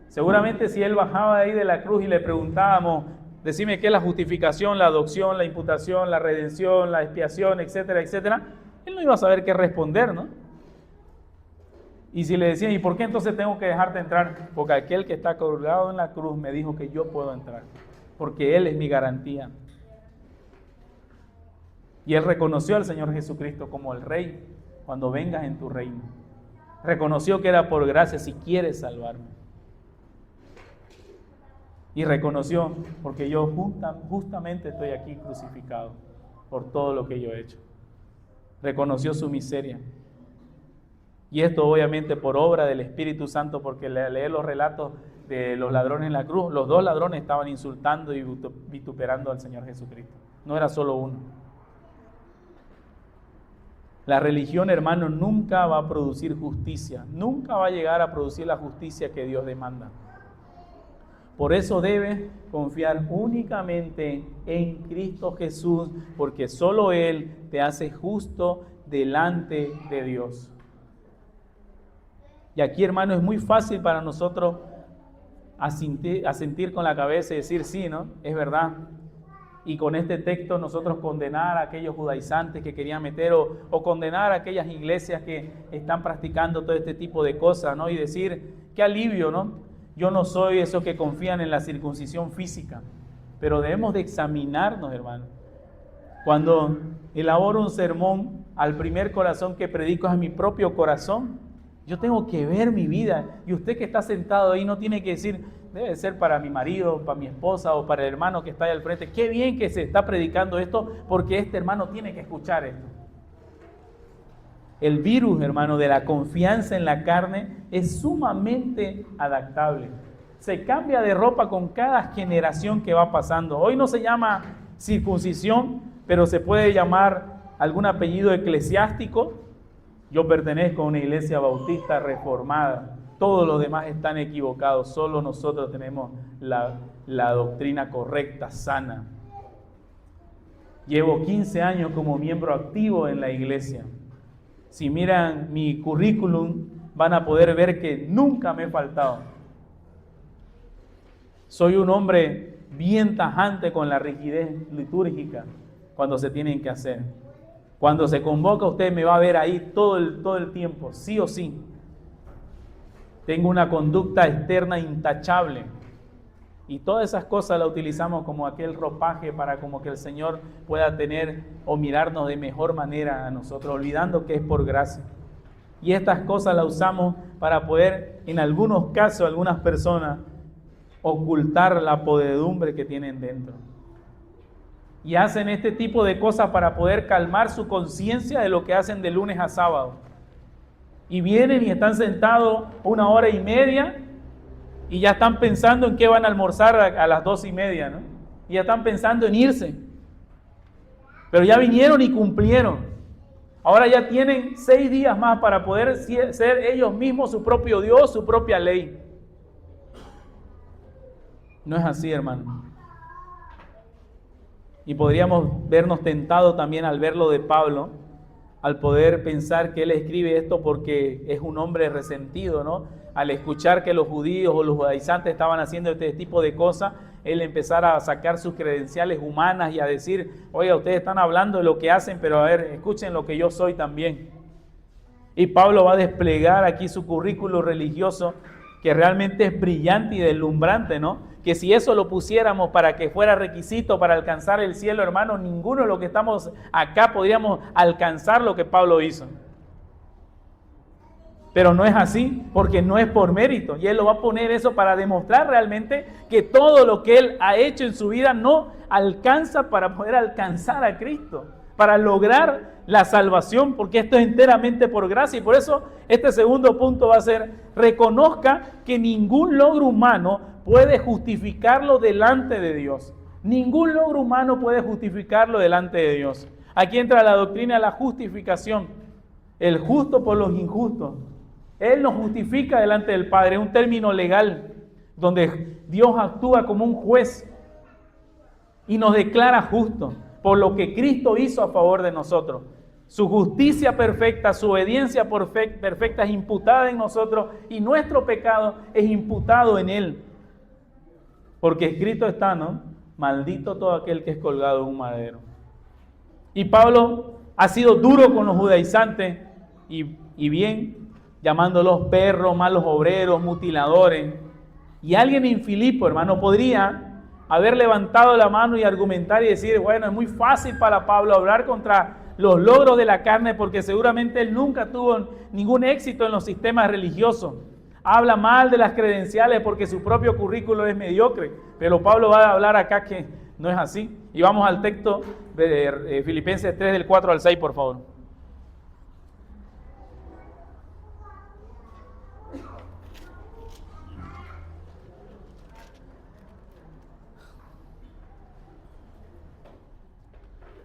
Seguramente si él bajaba de ahí de la cruz y le preguntábamos, decime qué es la justificación, la adopción, la imputación, la redención, la expiación, etcétera, etcétera, él no iba a saber qué responder, ¿no? Y si le decían, ¿y por qué entonces tengo que dejarte entrar? Porque aquel que está colgado en la cruz me dijo que yo puedo entrar, porque Él es mi garantía. Y él reconoció al Señor Jesucristo como el Rey cuando vengas en tu reino. Reconoció que era por gracia si quieres salvarme. Y reconoció, porque yo justamente estoy aquí crucificado por todo lo que yo he hecho. Reconoció su miseria. Y esto obviamente por obra del Espíritu Santo, porque leer los relatos de los ladrones en la cruz, los dos ladrones estaban insultando y vituperando al Señor Jesucristo. No era solo uno. La religión, hermano, nunca va a producir justicia, nunca va a llegar a producir la justicia que Dios demanda. Por eso debes confiar únicamente en Cristo Jesús, porque solo Él te hace justo delante de Dios. Y aquí, hermano, es muy fácil para nosotros asentir con la cabeza y decir, sí, ¿no? Es verdad. Y con este texto nosotros condenar a aquellos judaizantes que querían meter o condenar a aquellas iglesias que están practicando todo este tipo de cosas, ¿no? Y decir, qué alivio, ¿no? Yo no soy esos que confían en la circuncisión física, pero debemos de examinarnos, hermano. Cuando elaboro un sermón, al primer corazón que predico es a mi propio corazón. Yo tengo que ver mi vida, y usted que está sentado ahí no tiene que decir, debe ser para mi marido, para mi esposa o para el hermano que está ahí al frente. Qué bien que se está predicando esto, porque este hermano tiene que escuchar esto. El virus, hermano, de la confianza en la carne es sumamente adaptable. Se cambia de ropa con cada generación que va pasando. Hoy no se llama circuncisión, pero se puede llamar algún apellido eclesiástico. Yo pertenezco a una iglesia bautista reformada. Todos los demás están equivocados. Solo nosotros tenemos la doctrina correcta, sana. Llevo 15 años como miembro activo en la iglesia. Si miran mi currículum, van a poder ver que nunca me he faltado. Soy un hombre bien tajante con la rigidez litúrgica cuando se tienen que hacer. Cuando se convoca, usted me va a ver ahí todo el tiempo, sí o sí. Tengo una conducta externa intachable. Y todas esas cosas las utilizamos como aquel ropaje para como que el Señor pueda tener o mirarnos de mejor manera a nosotros, olvidando que es por gracia. Y estas cosas las usamos para poder, en algunos casos, algunas personas, ocultar la podredumbre que tienen dentro. Y hacen este tipo de cosas para poder calmar su conciencia de lo que hacen de lunes a sábado. Y vienen y están sentados 1 hora y media y ya están pensando en qué van a almorzar a las 2:30, ¿no? Y ya están pensando en irse. Pero ya vinieron y cumplieron. Ahora ya tienen 6 días más para poder ser ellos mismos su propio Dios, su propia ley. No es así, hermano. Y podríamos vernos tentados también al ver lo de Pablo, al poder pensar que él escribe esto porque es un hombre resentido, ¿no? Al escuchar que los judíos o los judaizantes estaban haciendo este tipo de cosas, él empezara a sacar sus credenciales humanas y a decir, oiga, ustedes están hablando de lo que hacen, pero a ver, escuchen lo que yo soy también. Y Pablo va a desplegar aquí su currículo religioso, que realmente es brillante y deslumbrante, ¿no? Que si eso lo pusiéramos para que fuera requisito para alcanzar el cielo, hermano, ninguno de los que estamos acá podríamos alcanzar lo que Pablo hizo. Pero no es así, porque no es por mérito. Y él lo va a poner eso para demostrar realmente que todo lo que él ha hecho en su vida no alcanza para poder alcanzar a Cristo, para lograr la salvación, porque esto es enteramente por gracia. Y por eso este segundo punto va a ser: reconozca que ningún logro humano puede justificarlo delante de Dios. Ningún logro humano puede justificarlo delante de Dios. Aquí entra la doctrina de la justificación. El justo por los injustos. Él nos justifica delante del Padre. Es un término legal donde Dios actúa como un juez y nos declara justos por lo que Cristo hizo a favor de nosotros. Su justicia perfecta, su obediencia perfecta es imputada en nosotros y nuestro pecado es imputado en Él. Porque escrito está, ¿no? Maldito todo aquel que es colgado en un madero. Y Pablo ha sido duro con los judaizantes y bien, llamándolos perros, malos obreros, mutiladores. Y alguien en Filipo, hermano, podría haber levantado la mano y argumentar y decir, bueno, es muy fácil para Pablo hablar contra los logros de la carne porque seguramente él nunca tuvo ningún éxito en los sistemas religiosos. Habla mal de las credenciales porque su propio currículo es mediocre. Pero Pablo va a hablar acá que no es así. Y vamos al texto de Filipenses 3, del 4 al 6, por favor.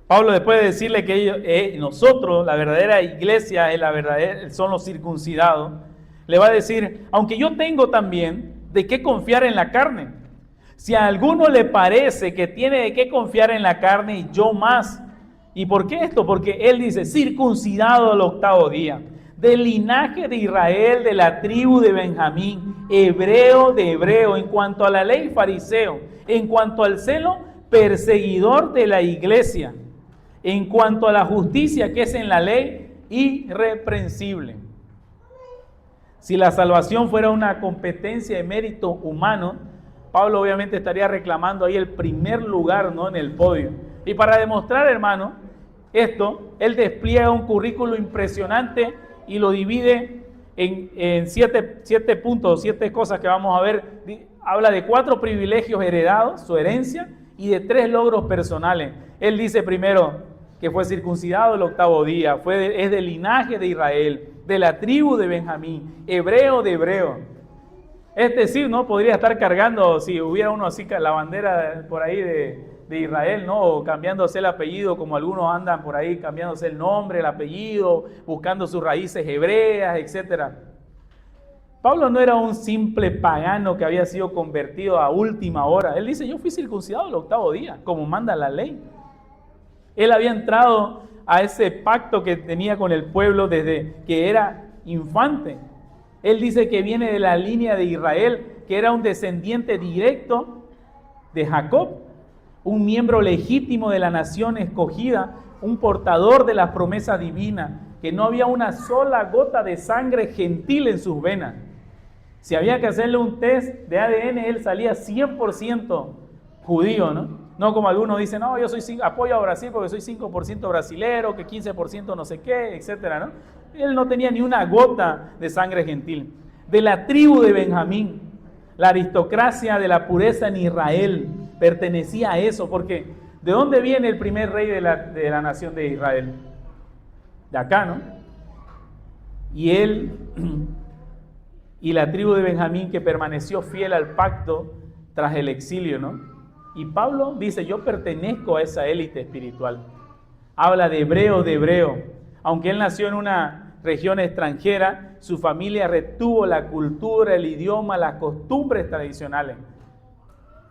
Pablo, después de decirle que nosotros, la verdadera iglesia, son los circuncidados, le va a decir, aunque yo tengo también de qué confiar en la carne. Si a alguno le parece que tiene de qué confiar en la carne, yo más. ¿Y por qué esto? Porque él dice, circuncidado al 8º día, del linaje de Israel, de la tribu de Benjamín, hebreo de hebreo, en cuanto a la ley fariseo, en cuanto al celo, perseguidor de la iglesia, en cuanto a la justicia que es en la ley, irreprensible. Si la salvación fuera una competencia de mérito humano, Pablo obviamente estaría reclamando ahí el primer lugar, ¿no?, en el podio. Y para demostrar, hermano, esto, él despliega un currículo impresionante y lo divide en 7 puntos, 7 cosas que vamos a ver. Habla de 4 privilegios heredados, su herencia, y de 3 logros personales. Él dice primero que fue circuncidado el 8º día, es del linaje de Israel, de la tribu de Benjamín, hebreo de hebreo. Es decir, ¿no? Podría estar cargando, si hubiera uno así, la bandera por ahí de Israel, ¿no? O cambiándose el apellido, como algunos andan por ahí cambiándose el nombre, el apellido, buscando sus raíces hebreas, etc. Pablo no era un simple pagano que había sido convertido a última hora. Él dice, yo fui circuncidado el 8º día, como manda la ley. Él había entrado a ese pacto que tenía con el pueblo desde que era infante. Él dice que viene de la línea de Israel, que era un descendiente directo de Jacob, un miembro legítimo de la nación escogida, un portador de las promesas divinas, que no había una sola gota de sangre gentil en sus venas. Si había que hacerle un test de ADN, él salía 100% judío, ¿no? No como algunos dicen, no, yo apoyo a Brasil porque soy 5% brasilero, que 15% no sé qué, etcétera, ¿no? Él no tenía ni una gota de sangre gentil. De la tribu de Benjamín, la aristocracia de la pureza en Israel pertenecía a eso, porque ¿de dónde viene el primer rey de la nación de Israel? De acá, ¿no? Y él y la tribu de Benjamín, que permaneció fiel al pacto tras el exilio, ¿no? Y Pablo dice, yo pertenezco a esa élite espiritual. Habla de hebreo. Aunque él nació en una región extranjera, su familia retuvo la cultura, el idioma, las costumbres tradicionales.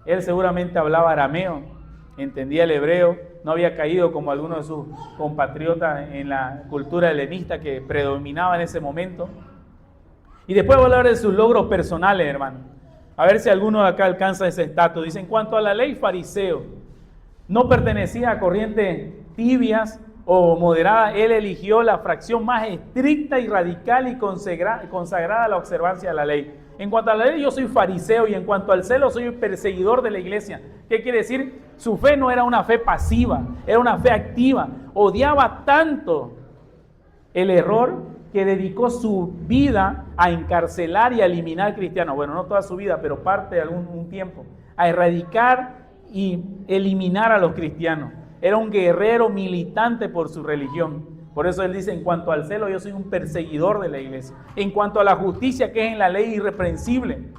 Él seguramente hablaba arameo, entendía el hebreo, no había caído como algunos de sus compatriotas en la cultura helenista que predominaba en ese momento. Y después voy a hablar de sus logros personales, hermano. A ver si alguno de acá alcanza ese estatus. Dice, en cuanto a la ley, fariseo. No pertenecía a corrientes tibias o moderadas. Él eligió la fracción más estricta y radical y consagrada a la observancia de la ley. En cuanto a la ley, yo soy fariseo, y en cuanto al celo, soy un perseguidor de la iglesia. ¿Qué quiere decir? Su fe no era una fe pasiva, era una fe activa. Odiaba tanto el error que dedicó su vida a encarcelar y a eliminar cristianos. Bueno, no toda su vida, pero parte de algún tiempo. A erradicar y eliminar a los cristianos. Era un guerrero militante por su religión. Por eso él dice, en cuanto al celo, yo soy un perseguidor de la iglesia. En cuanto a la justicia, que es en la ley irreprensible.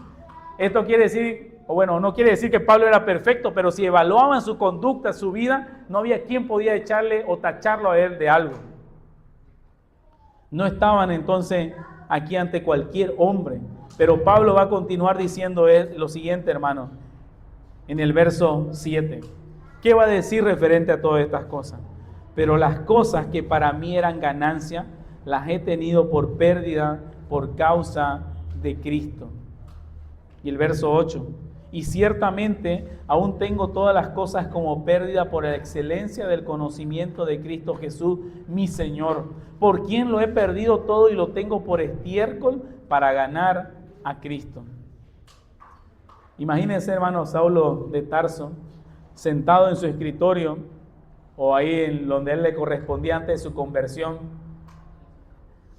Esto quiere decir, o bueno, no quiere decir que Pablo era perfecto, pero si evaluaban su conducta, su vida, no había quien podía echarle o tacharlo a él de algo. No estaban entonces aquí ante cualquier hombre. Pero Pablo va a continuar diciendo lo siguiente, hermano, en el verso 7. ¿Qué va a decir referente a todas estas cosas? Pero las cosas que para mí eran ganancia, las he tenido por pérdida por causa de Cristo. Y el verso 8. Y ciertamente aún tengo todas las cosas como pérdida por la excelencia del conocimiento de Cristo Jesús, mi Señor, por quien lo he perdido todo y lo tengo por estiércol para ganar a Cristo. Imagínense, hermano, Saulo de Tarso, sentado en su escritorio, o ahí en donde él le correspondía antes de su conversión,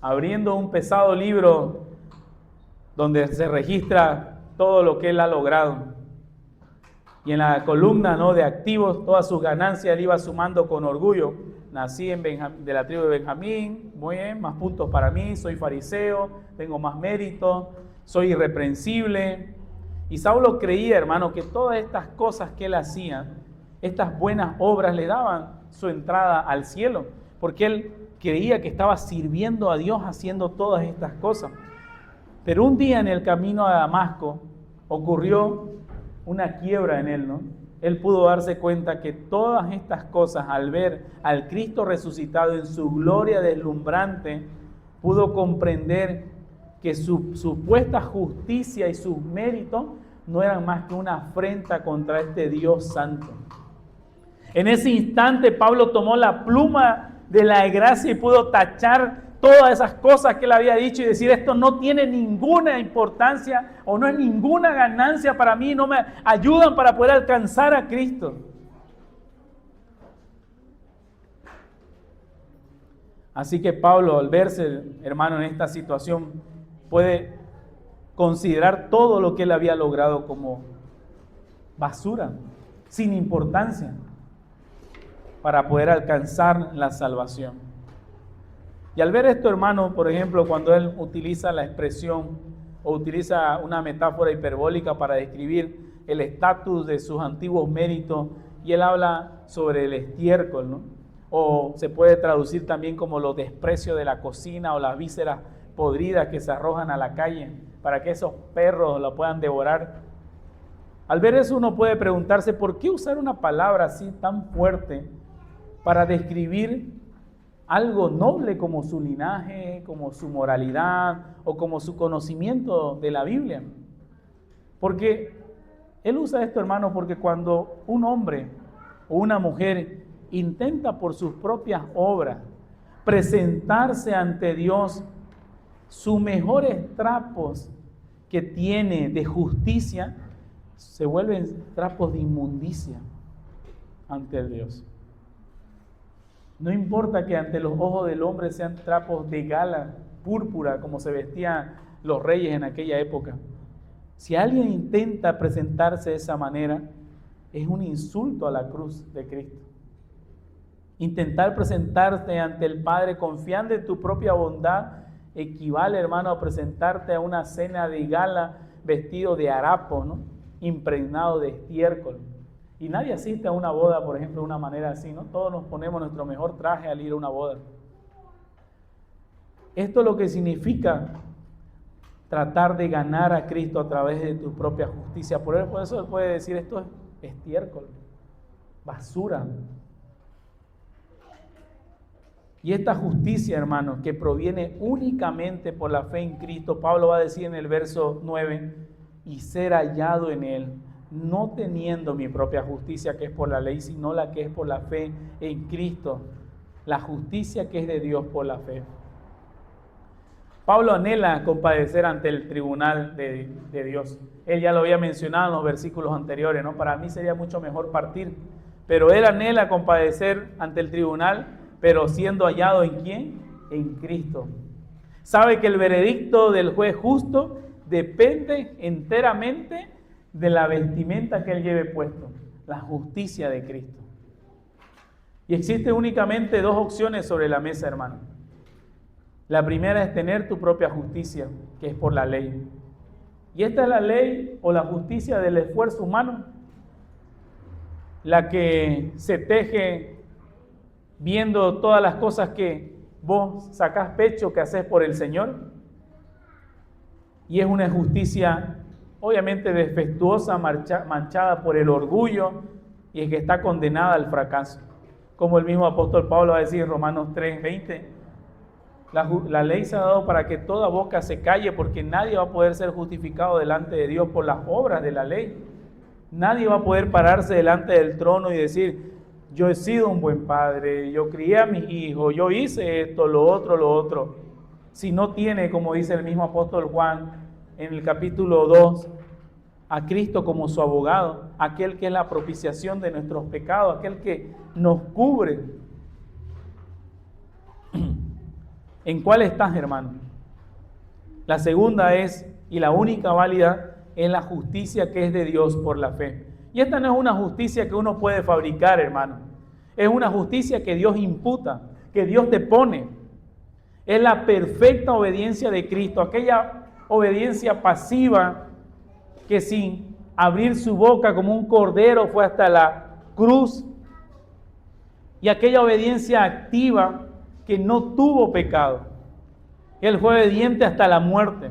abriendo un pesado libro donde se registra todo lo que él ha logrado. Y en la columna, ¿no?, de activos, todas sus ganancias él iba sumando con orgullo. Nací de la tribu de Benjamín, muy bien, más puntos para mí, soy fariseo, tengo más mérito, soy irreprensible. Y Saulo creía, hermano, que todas estas cosas que él hacía, estas buenas obras le daban su entrada al cielo, porque él creía que estaba sirviendo a Dios haciendo todas estas cosas. Pero un día en el camino a Damasco ocurrió una quiebra en él, ¿no? Él pudo darse cuenta que todas estas cosas, al ver al Cristo resucitado en su gloria deslumbrante, pudo comprender que su supuesta justicia y sus méritos no eran más que una afrenta contra este Dios santo. En ese instante Pablo tomó la pluma de la gracia y pudo tachar todas esas cosas que él había dicho y decir, esto no tiene ninguna importancia o no es ninguna ganancia para mí, no me ayudan para poder alcanzar a Cristo. Así que Pablo, al verse, hermano, en esta situación, puede considerar todo lo que él había logrado como basura, sin importancia, para poder alcanzar la salvación. Y al ver esto, hermano, por ejemplo, cuando él utiliza la expresión o utiliza una metáfora hiperbólica para describir el estatus de sus antiguos méritos, y él habla sobre el estiércol, ¿no? O se puede traducir también como los desprecios de la cocina o las vísceras podridas que se arrojan a la calle para que esos perros lo puedan devorar. Al ver eso uno puede preguntarse, ¿por qué usar una palabra así tan fuerte para describir algo noble como su linaje, como su moralidad o como su conocimiento de la Biblia? Porque él usa esto, hermano, porque cuando un hombre o una mujer intenta por sus propias obras presentarse ante Dios, sus mejores trapos que tiene de justicia se vuelven trapos de inmundicia ante el Dios. No importa que ante los ojos del hombre sean trapos de gala púrpura, como se vestían los reyes en aquella época. Si alguien intenta presentarse de esa manera, es un insulto a la cruz de Cristo. Intentar presentarte ante el Padre confiando en tu propia bondad equivale, hermano, a presentarte a una cena de gala vestido de harapo, ¿no? Impregnado de estiércol. Y nadie asiste a una boda, por ejemplo, de una manera así, ¿no? Todos nos ponemos nuestro mejor traje al ir a una boda. Esto es lo que significa tratar de ganar a Cristo a través de tu propia justicia. Por eso él puede decir, esto es estiércol, basura. Y esta justicia, hermanos, que proviene únicamente por la fe en Cristo, Pablo va a decir en el verso 9, y ser hallado en Él, no teniendo mi propia justicia que es por la ley, sino la que es por la fe en Cristo, la justicia que es de Dios por la fe. Pablo anhela compadecer ante el tribunal de Dios. Él ya lo había mencionado en los versículos anteriores, ¿no? Para mí sería mucho mejor partir, pero él anhela compadecer ante el tribunal, pero siendo hallado ¿en quién? En Cristo. Sabe que el veredicto del juez justo depende enteramente de la vestimenta que él lleve puesto, la justicia de Cristo. Y existen únicamente dos opciones sobre la mesa, hermano. La primera es tener tu propia justicia, que es por la ley. Y esta es la ley o la justicia del esfuerzo humano, la que se teje viendo todas las cosas que vos sacás pecho que haces por el Señor. Y es una justicia obviamente defectuosa, manchada por el orgullo, y es que está condenada al fracaso. Como el mismo apóstol Pablo va a decir en Romanos 3:20, la ley se ha dado para que toda boca se calle, porque nadie va a poder ser justificado delante de Dios por las obras de la ley. Nadie va a poder pararse delante del trono y decir, yo he sido un buen padre, yo crié a mis hijos, yo hice esto, lo otro. Si no tiene, como dice el mismo apóstol Juan en el capítulo 2, a Cristo como su abogado, aquel que es la propiciación de nuestros pecados, aquel que nos cubre. ¿En cuál estás, hermano? La segunda es, y la única válida, es la justicia que es de Dios por la fe. Y esta no es una justicia que uno puede fabricar, hermano. Es una justicia que Dios imputa, que Dios te pone. Es la perfecta obediencia de Cristo, aquella obediencia pasiva que sin abrir su boca como un cordero fue hasta la cruz. Y aquella obediencia activa que no tuvo pecado. Él fue obediente hasta la muerte.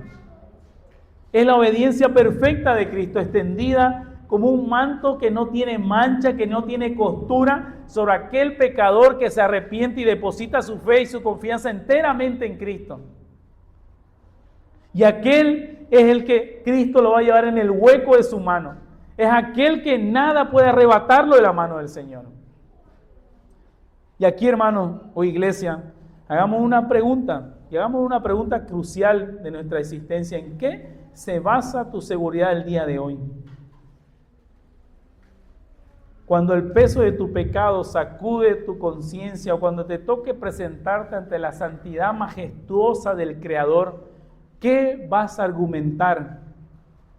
Es la obediencia perfecta de Cristo, extendida como un manto que no tiene mancha, que no tiene costura, sobre aquel pecador que se arrepiente y deposita su fe y su confianza enteramente en Cristo. Y aquel es el que Cristo lo va a llevar en el hueco de su mano. Es aquel que nada puede arrebatarlo de la mano del Señor. Y aquí, hermanos o iglesia, hagamos una pregunta, y hagamos una pregunta crucial de nuestra existencia. ¿En qué se basa tu seguridad el día de hoy? Cuando el peso de tu pecado sacude tu conciencia, o cuando te toque presentarte ante la santidad majestuosa del Creador, ¿qué vas a argumentar?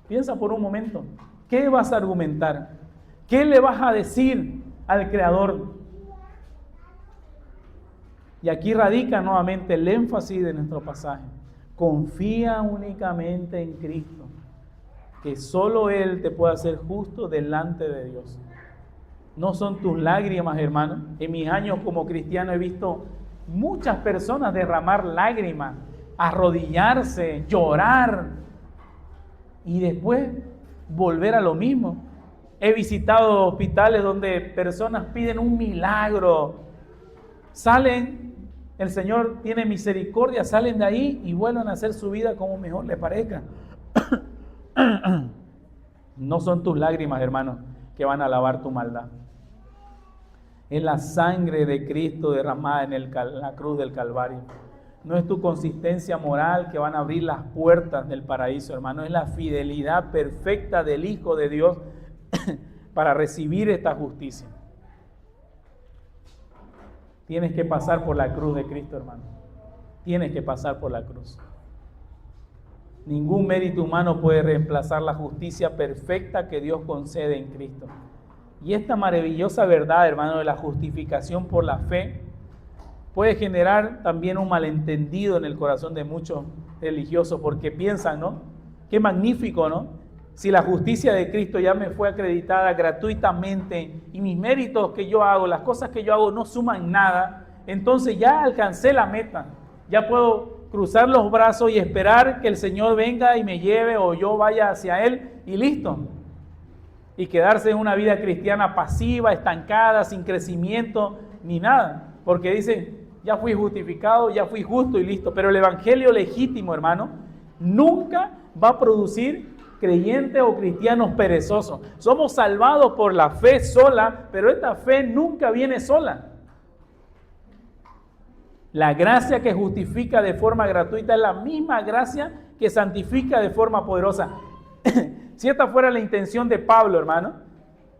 Piensa por un momento, ¿qué vas a argumentar? ¿Qué le vas a decir al Creador? Y aquí radica nuevamente el énfasis de nuestro pasaje. Confía únicamente en Cristo, que solo Él te puede hacer justo delante de Dios. No son tus lágrimas, hermano. En mis años como cristiano he visto muchas personas derramar lágrimas, arrodillarse, llorar y después volver a lo mismo. He visitado hospitales donde personas piden un milagro, salen, el Señor tiene misericordia, salen de ahí y vuelven a hacer su vida como mejor les parezca. No son tus lágrimas, hermano, que van a lavar tu maldad. Es la sangre de Cristo derramada en la cruz del Calvario. No es tu consistencia moral que van a abrir las puertas del paraíso, hermano. Es la fidelidad perfecta del Hijo de Dios para recibir esta justicia. Tienes que pasar por la cruz de Cristo, hermano. Tienes que pasar por la cruz. Ningún mérito humano puede reemplazar la justicia perfecta que Dios concede en Cristo. Y esta maravillosa verdad, hermano, de la justificación por la fe, puede generar también un malentendido en el corazón de muchos religiosos, porque piensan, ¿no? Qué magnífico, ¿no? Si la justicia de Cristo ya me fue acreditada gratuitamente y mis méritos que yo hago, las cosas que yo hago no suman nada, entonces ya alcancé la meta, ya puedo cruzar los brazos y esperar que el Señor venga y me lleve o yo vaya hacia Él y listo. Y quedarse en una vida cristiana pasiva, estancada, sin crecimiento ni nada, porque dicen, ya fui justificado, ya fui justo y listo. Pero el evangelio legítimo, hermano, nunca va a producir creyentes o cristianos perezosos. Somos salvados por la fe sola, pero esta fe nunca viene sola. La gracia que justifica de forma gratuita es la misma gracia que santifica de forma poderosa. Si esta fuera la intención de Pablo, hermano,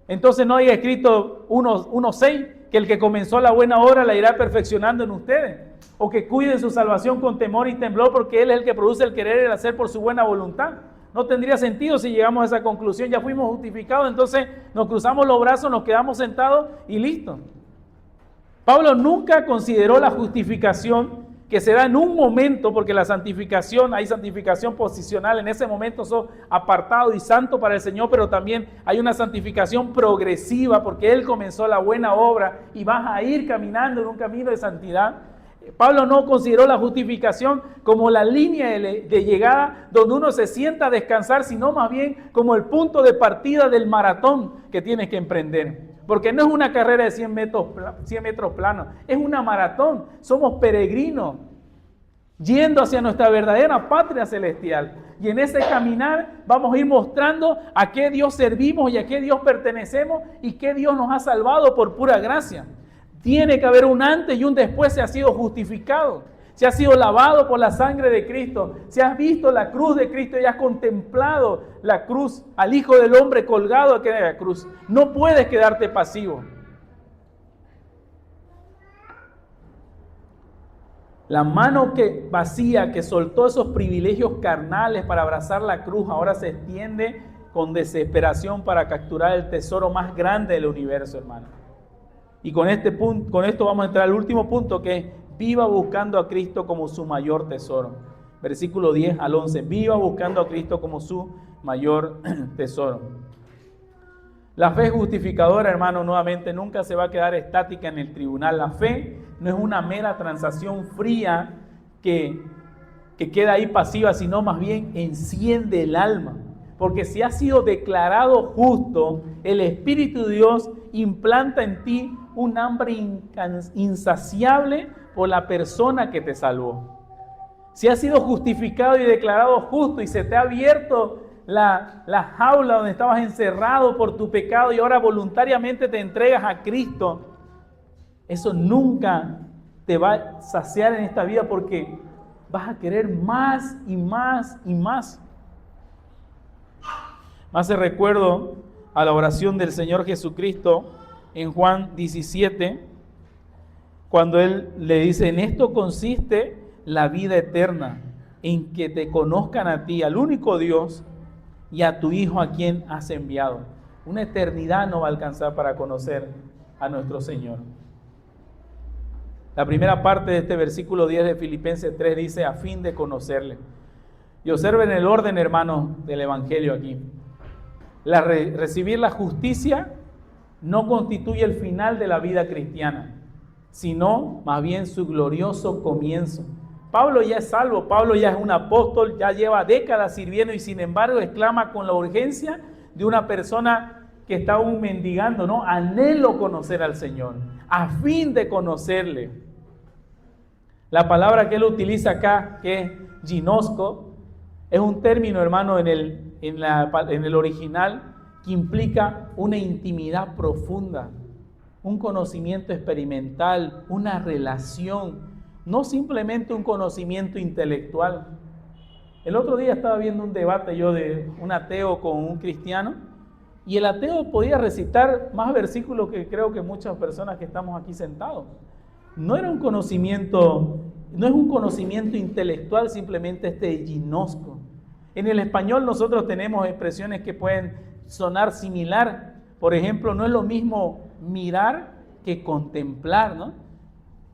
entonces no haya escrito 1:6, que el que comenzó la buena obra la irá perfeccionando en ustedes, o que cuiden su salvación con temor y temblor, porque Él es el que produce el querer y el hacer por su buena voluntad. No tendría sentido si llegamos a esa conclusión, ya fuimos justificados, entonces nos cruzamos los brazos, nos quedamos sentados y listo. Pablo nunca consideró la justificación que se da en un momento, porque la santificación, hay santificación posicional, en ese momento sos apartado y santo para el Señor, pero también hay una santificación progresiva, porque Él comenzó la buena obra y vas a ir caminando en un camino de santidad. Pablo no consideró la justificación como la línea de llegada donde uno se sienta a descansar, sino más bien como el punto de partida del maratón que tienes que emprender. Porque no es una carrera de 100 metros planos, es una maratón. Somos peregrinos yendo hacia nuestra verdadera patria celestial. Y en ese caminar vamos a ir mostrando a qué Dios servimos y a qué Dios pertenecemos y qué Dios nos ha salvado por pura gracia. Tiene que haber un antes y un después. Se ha sido justificado, se ha sido lavado por la sangre de Cristo, se has visto la cruz de Cristo y has contemplado la cruz, al Hijo del Hombre colgado aquí en la cruz. No puedes quedarte pasivo. La mano vacía que soltó esos privilegios carnales para abrazar la cruz ahora se extiende con desesperación para capturar el tesoro más grande del universo, hermano. Y con esto vamos a entrar al último punto, que es viva buscando a Cristo como su mayor tesoro. Versículo 10 al 11. Viva buscando a Cristo como su mayor tesoro. La fe justificadora, hermano, nuevamente nunca se va a quedar estática en el tribunal. La fe no es una mera transacción fría que queda ahí pasiva, sino más bien enciende el alma. Porque si has sido declarado justo, el Espíritu de Dios implanta en ti un hambre insaciable por la persona que te salvó. Si has sido justificado y declarado justo y se te ha abierto la jaula donde estabas encerrado por tu pecado y ahora voluntariamente te entregas a Cristo, eso nunca te va a saciar en esta vida, porque vas a querer más y más y más. Me hace recuerdo a la oración del Señor Jesucristo en Juan 17, cuando Él le dice: en esto consiste la vida eterna, en que te conozcan a ti, al único Dios, y a tu Hijo a quien has enviado. Una eternidad no va a alcanzar para conocer a nuestro Señor. La primera parte de este versículo 10 de Filipenses 3 dice: a fin de conocerle. Y observen el orden, hermanos, del Evangelio aquí. Recibir la justicia no constituye el final de la vida cristiana, sino más bien su glorioso comienzo. Pablo ya es salvo, Pablo ya es un apóstol, ya lleva décadas sirviendo y sin embargo exclama con la urgencia de una persona que está aún mendigando, ¿no? Anhelo conocer al Señor, a fin de conocerle. La palabra que él utiliza acá, que es ginosco, es un término, hermano, en el original, que implica una intimidad profunda. un conocimiento experimental, una relación, no simplemente un conocimiento intelectual. El otro día estaba viendo un debate yo de un ateo con un cristiano, y el ateo podía recitar más versículos que creo que muchas personas que estamos aquí sentados. No era un conocimiento, no es un conocimiento intelectual, simplemente ginosco. En el español nosotros tenemos expresiones que pueden sonar similar. Por ejemplo, no es lo mismo mirar que contemplar, ¿no?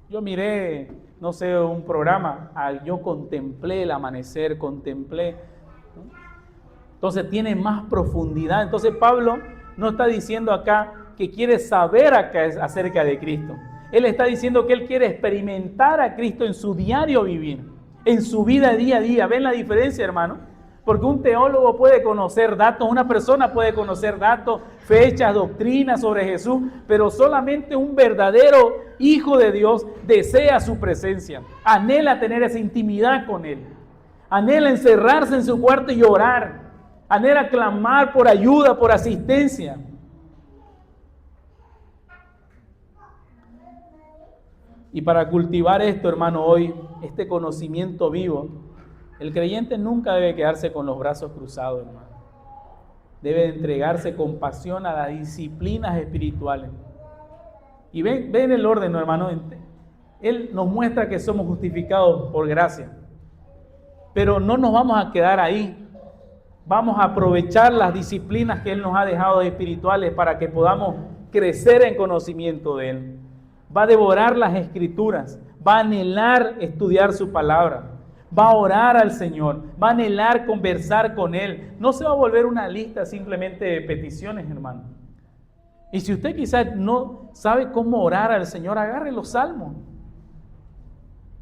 Yo miré, no sé, un programa, yo contemplé el amanecer, contemplé, ¿no? Entonces tiene más profundidad. Entonces Pablo no está diciendo acá que quiere saber acerca de Cristo. Él está diciendo que él quiere experimentar a Cristo en su diario vivir, en su vida día a día. ¿Ven la diferencia, hermano? Porque un teólogo puede conocer datos, una persona puede conocer datos, fechas, doctrinas sobre Jesús, pero solamente un verdadero hijo de Dios desea su presencia, anhela tener esa intimidad con Él, anhela encerrarse en su cuarto y orar, anhela clamar por ayuda, por asistencia. Y para cultivar esto, hermano, hoy, este conocimiento vivo, el creyente nunca debe quedarse con los brazos cruzados, hermano. Debe entregarse con pasión a las disciplinas espirituales. Y ven el orden, ¿no, hermano? Él nos muestra que somos justificados por gracia. Pero no nos vamos a quedar ahí. Vamos a aprovechar las disciplinas que Él nos ha dejado espirituales para que podamos crecer en conocimiento de Él. Va a devorar las Escrituras, va a anhelar estudiar su palabra, va a orar al Señor, va a anhelar conversar con Él. No se va a volver una lista simplemente de peticiones, hermano. Y si usted quizás no sabe cómo orar al Señor, agarre los salmos.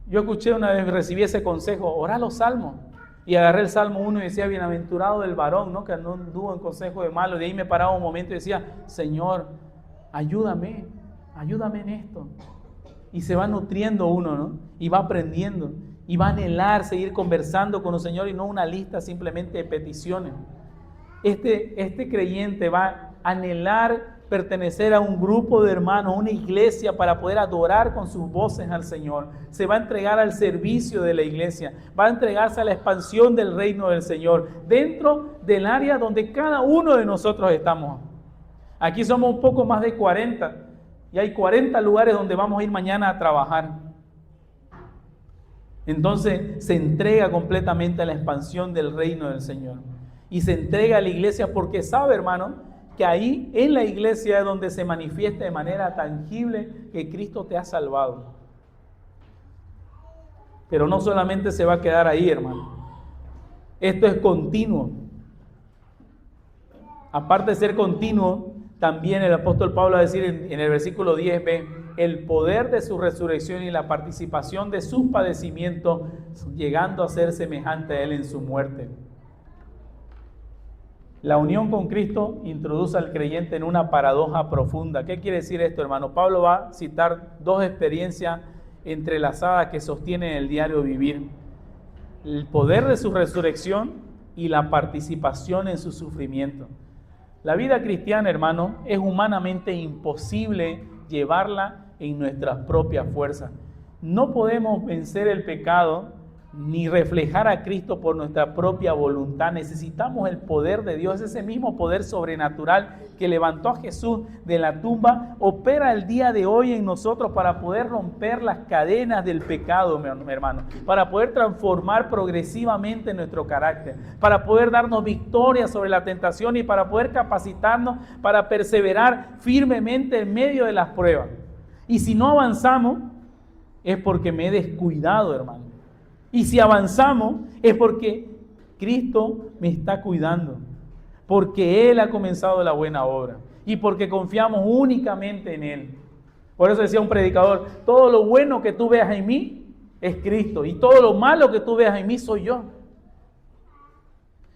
Yo escuché una vez, recibí ese consejo, ora los salmos. Y agarré el Salmo 1 y decía, bienaventurado el varón, ¿no?, que no anduvo en consejo de malos. De ahí me paraba un momento y decía, Señor, ayúdame en esto. Y se va nutriendo uno, ¿no? Y va aprendiendo. Y va a anhelar seguir conversando con el Señor y no una lista simplemente de peticiones. Este creyente va a anhelar pertenecer a un grupo de hermanos, una iglesia, para poder adorar con sus voces al Señor. Se va a entregar al servicio de la iglesia, va a entregarse a la expansión del reino del Señor, dentro del área donde cada uno de nosotros estamos. Aquí somos un poco más de 40, y hay 40 lugares donde vamos a ir mañana a trabajar. Entonces se entrega completamente a la expansión del reino del Señor. Y se entrega a la iglesia porque sabe, hermano, que ahí en la iglesia es donde se manifiesta de manera tangible que Cristo te ha salvado. Pero no solamente se va a quedar ahí, hermano. Esto es continuo. Aparte de ser continuo, también el apóstol Pablo va a decir en el versículo 10b, el poder de su resurrección y la participación de sus padecimientos, llegando a ser semejante a Él en su muerte. La unión con Cristo introduce al creyente en una paradoja profunda. ¿Qué quiere decir esto, hermano? Pablo va a citar dos experiencias entrelazadas que sostienen el diario vivir. El poder de su resurrección y la participación en su sufrimiento. La vida cristiana, hermano, es humanamente imposible llevarla en nuestras propias fuerzas. No podemos vencer el pecado ni reflejar a Cristo por nuestra propia voluntad. Necesitamos el poder de Dios. Ese mismo poder sobrenatural que levantó a Jesús de la tumba opera el día de hoy en nosotros para poder romper las cadenas del pecado, mi hermano, para poder transformar progresivamente nuestro carácter, para poder darnos victoria sobre la tentación y para poder capacitarnos para perseverar firmemente en medio de las pruebas. Y si no avanzamos, es porque me he descuidado, hermano. Y si avanzamos es porque Cristo me está cuidando, porque Él ha comenzado la buena obra y porque confiamos únicamente en Él. Por eso decía un predicador, todo lo bueno que tú veas en mí es Cristo y todo lo malo que tú veas en mí soy yo.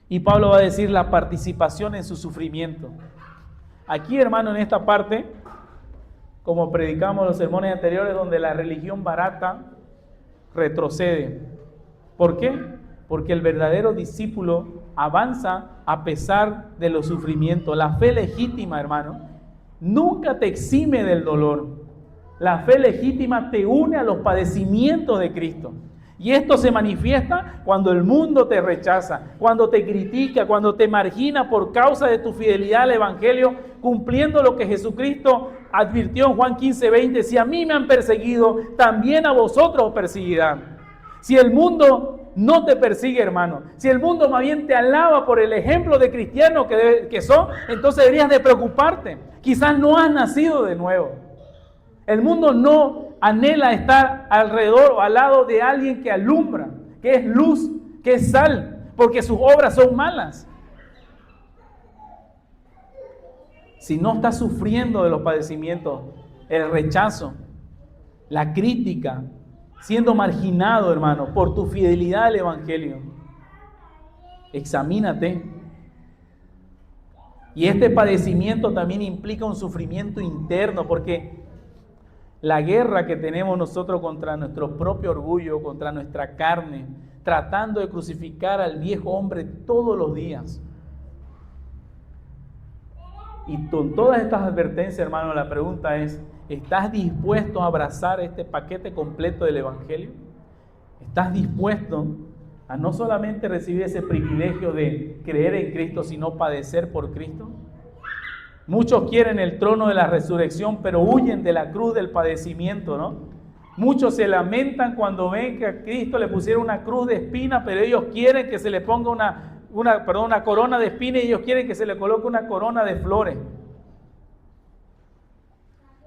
Y Pablo va a decir la participación en su sufrimiento. Aquí, hermano, en esta parte, como predicamos los sermones anteriores, donde la religión barata retrocede. ¿Por qué? Porque el verdadero discípulo avanza a pesar de los sufrimientos. La fe legítima, hermano, nunca te exime del dolor. La fe legítima te une a los padecimientos de Cristo. Y esto se manifiesta cuando el mundo te rechaza, cuando te critica, cuando te margina por causa de tu fidelidad al Evangelio, cumpliendo lo que Jesucristo advirtió en Juan 15:20. Si a mí me han perseguido, también a vosotros os perseguirán. Si el mundo no te persigue, hermano, si el mundo más bien te alaba por el ejemplo de cristiano que son, entonces deberías de preocuparte. Quizás no has nacido de nuevo. El mundo no anhela estar alrededor o al lado de alguien que alumbra, que es luz, que es sal, porque sus obras son malas. Si no estás sufriendo de los padecimientos, el rechazo, la crítica, siendo marginado, hermano, por tu fidelidad al Evangelio, examínate. Y este padecimiento también implica un sufrimiento interno, porque la guerra que tenemos nosotros contra nuestro propio orgullo, contra nuestra carne, tratando de crucificar al viejo hombre todos los días. Y con todas estas advertencias, hermano, la pregunta es, ¿estás dispuesto a abrazar este paquete completo del Evangelio? ¿Estás dispuesto a no solamente recibir ese privilegio de creer en Cristo, sino padecer por Cristo? Muchos quieren el trono de la resurrección, pero huyen de la cruz del padecimiento, ¿no? Muchos se lamentan cuando ven que a Cristo le pusieron una cruz de espina, pero ellos quieren que se le ponga una corona de espina, y ellos quieren que se le coloque una corona de flores.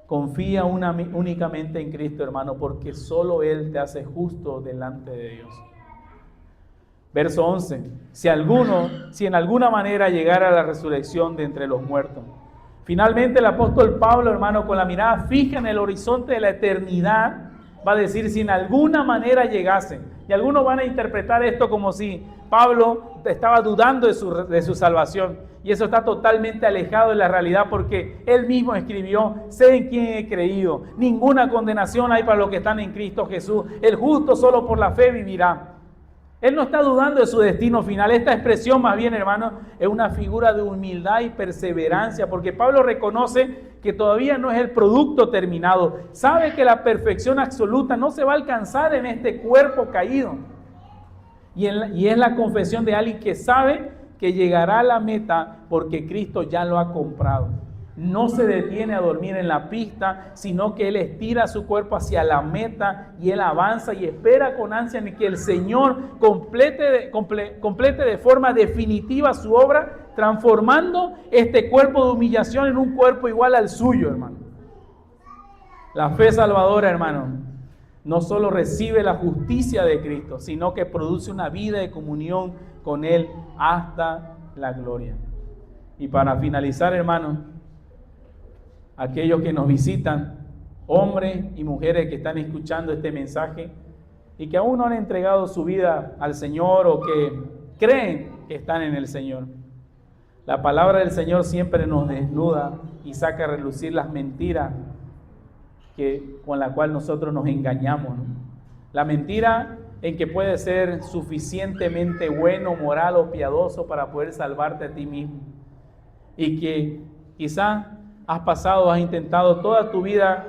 Confía únicamente en Cristo, hermano, porque solo Él te hace justo delante de Dios. Verso 11. Si en alguna manera llegara a la resurrección de entre los muertos. Finalmente el apóstol Pablo, hermano, con la mirada fija en el horizonte de la eternidad, va a decir si en alguna manera llegase. Y algunos van a interpretar esto como si Pablo estaba dudando de su salvación. Y eso está totalmente alejado de la realidad, porque él mismo escribió: sé en quién he creído, ninguna condenación hay para los que están en Cristo Jesús, el justo solo por la fe vivirá. Él no está dudando de su destino final. Esta expresión más bien, hermano, es una figura de humildad y perseverancia, porque Pablo reconoce que todavía no es el producto terminado. Sabe que la perfección absoluta no se va a alcanzar en este cuerpo caído. Y es la confesión de alguien que sabe que llegará a la meta porque Cristo ya lo ha comprado. No se detiene a dormir en la pista, sino que Él estira su cuerpo hacia la meta y Él avanza y espera con ansia en que el Señor complete de forma definitiva su obra, transformando este cuerpo de humillación en un cuerpo igual al suyo, hermano. La fe salvadora, hermano, no solo recibe la justicia de Cristo, sino que produce una vida de comunión con Él hasta la gloria. Y para finalizar, hermano, aquellos que nos visitan, hombres y mujeres que están escuchando este mensaje y que aún no han entregado su vida al Señor o que creen que están en el Señor. La palabra del Señor siempre nos desnuda y saca a relucir las mentiras con la cual nosotros nos engañamos, ¿no? La mentira en que puedes ser suficientemente bueno, moral o piadoso para poder salvarte a ti mismo, y que quizás has intentado toda tu vida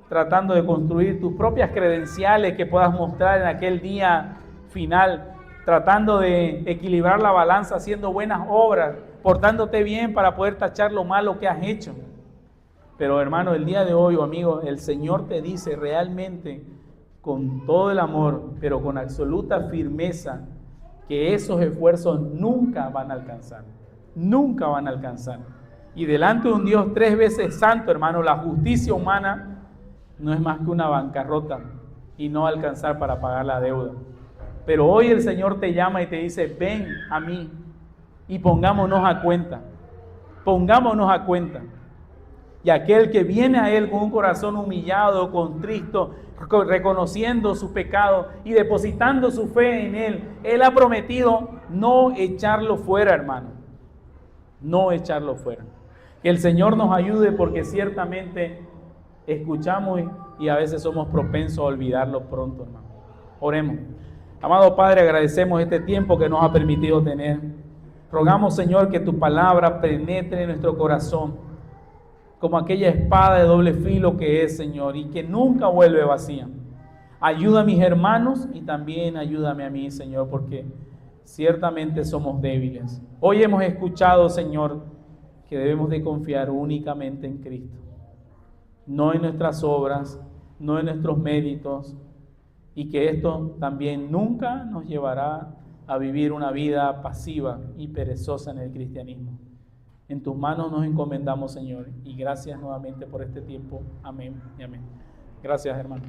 tratando de construir tus propias credenciales que puedas mostrar en aquel día final, tratando de equilibrar la balanza, haciendo buenas obras, portándote bien para poder tachar lo malo que has hecho. Pero hermano, el día de hoy, amigo, el Señor te dice realmente con todo el amor, pero con absoluta firmeza, que esos esfuerzos nunca van a alcanzar. Nunca van a alcanzar. Y delante de un Dios 3 veces santo, hermano, la justicia humana no es más que una bancarrota y no alcanzar para pagar la deuda. Pero hoy el Señor te llama y te dice: ven a mí y pongámonos a cuenta. Pongámonos a cuenta. Y aquel que viene a Él con un corazón humillado, contrito, reconociendo su pecado y depositando su fe en Él, Él ha prometido no echarlo fuera, hermano. No echarlo fuera. Que el Señor nos ayude, porque ciertamente escuchamos y a veces somos propensos a olvidarlo pronto, hermano. Oremos. Amado Padre, agradecemos este tiempo que nos ha permitido tener. Rogamos, Señor, que tu palabra penetre en nuestro corazón como aquella espada de doble filo que es, Señor, y que nunca vuelve vacía. Ayuda a mis hermanos y también ayúdame a mí, Señor, porque ciertamente somos débiles. Hoy hemos escuchado, Señor, que debemos de confiar únicamente en Cristo, no en nuestras obras, no en nuestros méritos, y que esto también nunca nos llevará a vivir una vida pasiva y perezosa en el cristianismo. En tus manos nos encomendamos, Señor, y gracias nuevamente por este tiempo. Amén y amén. Gracias, hermano.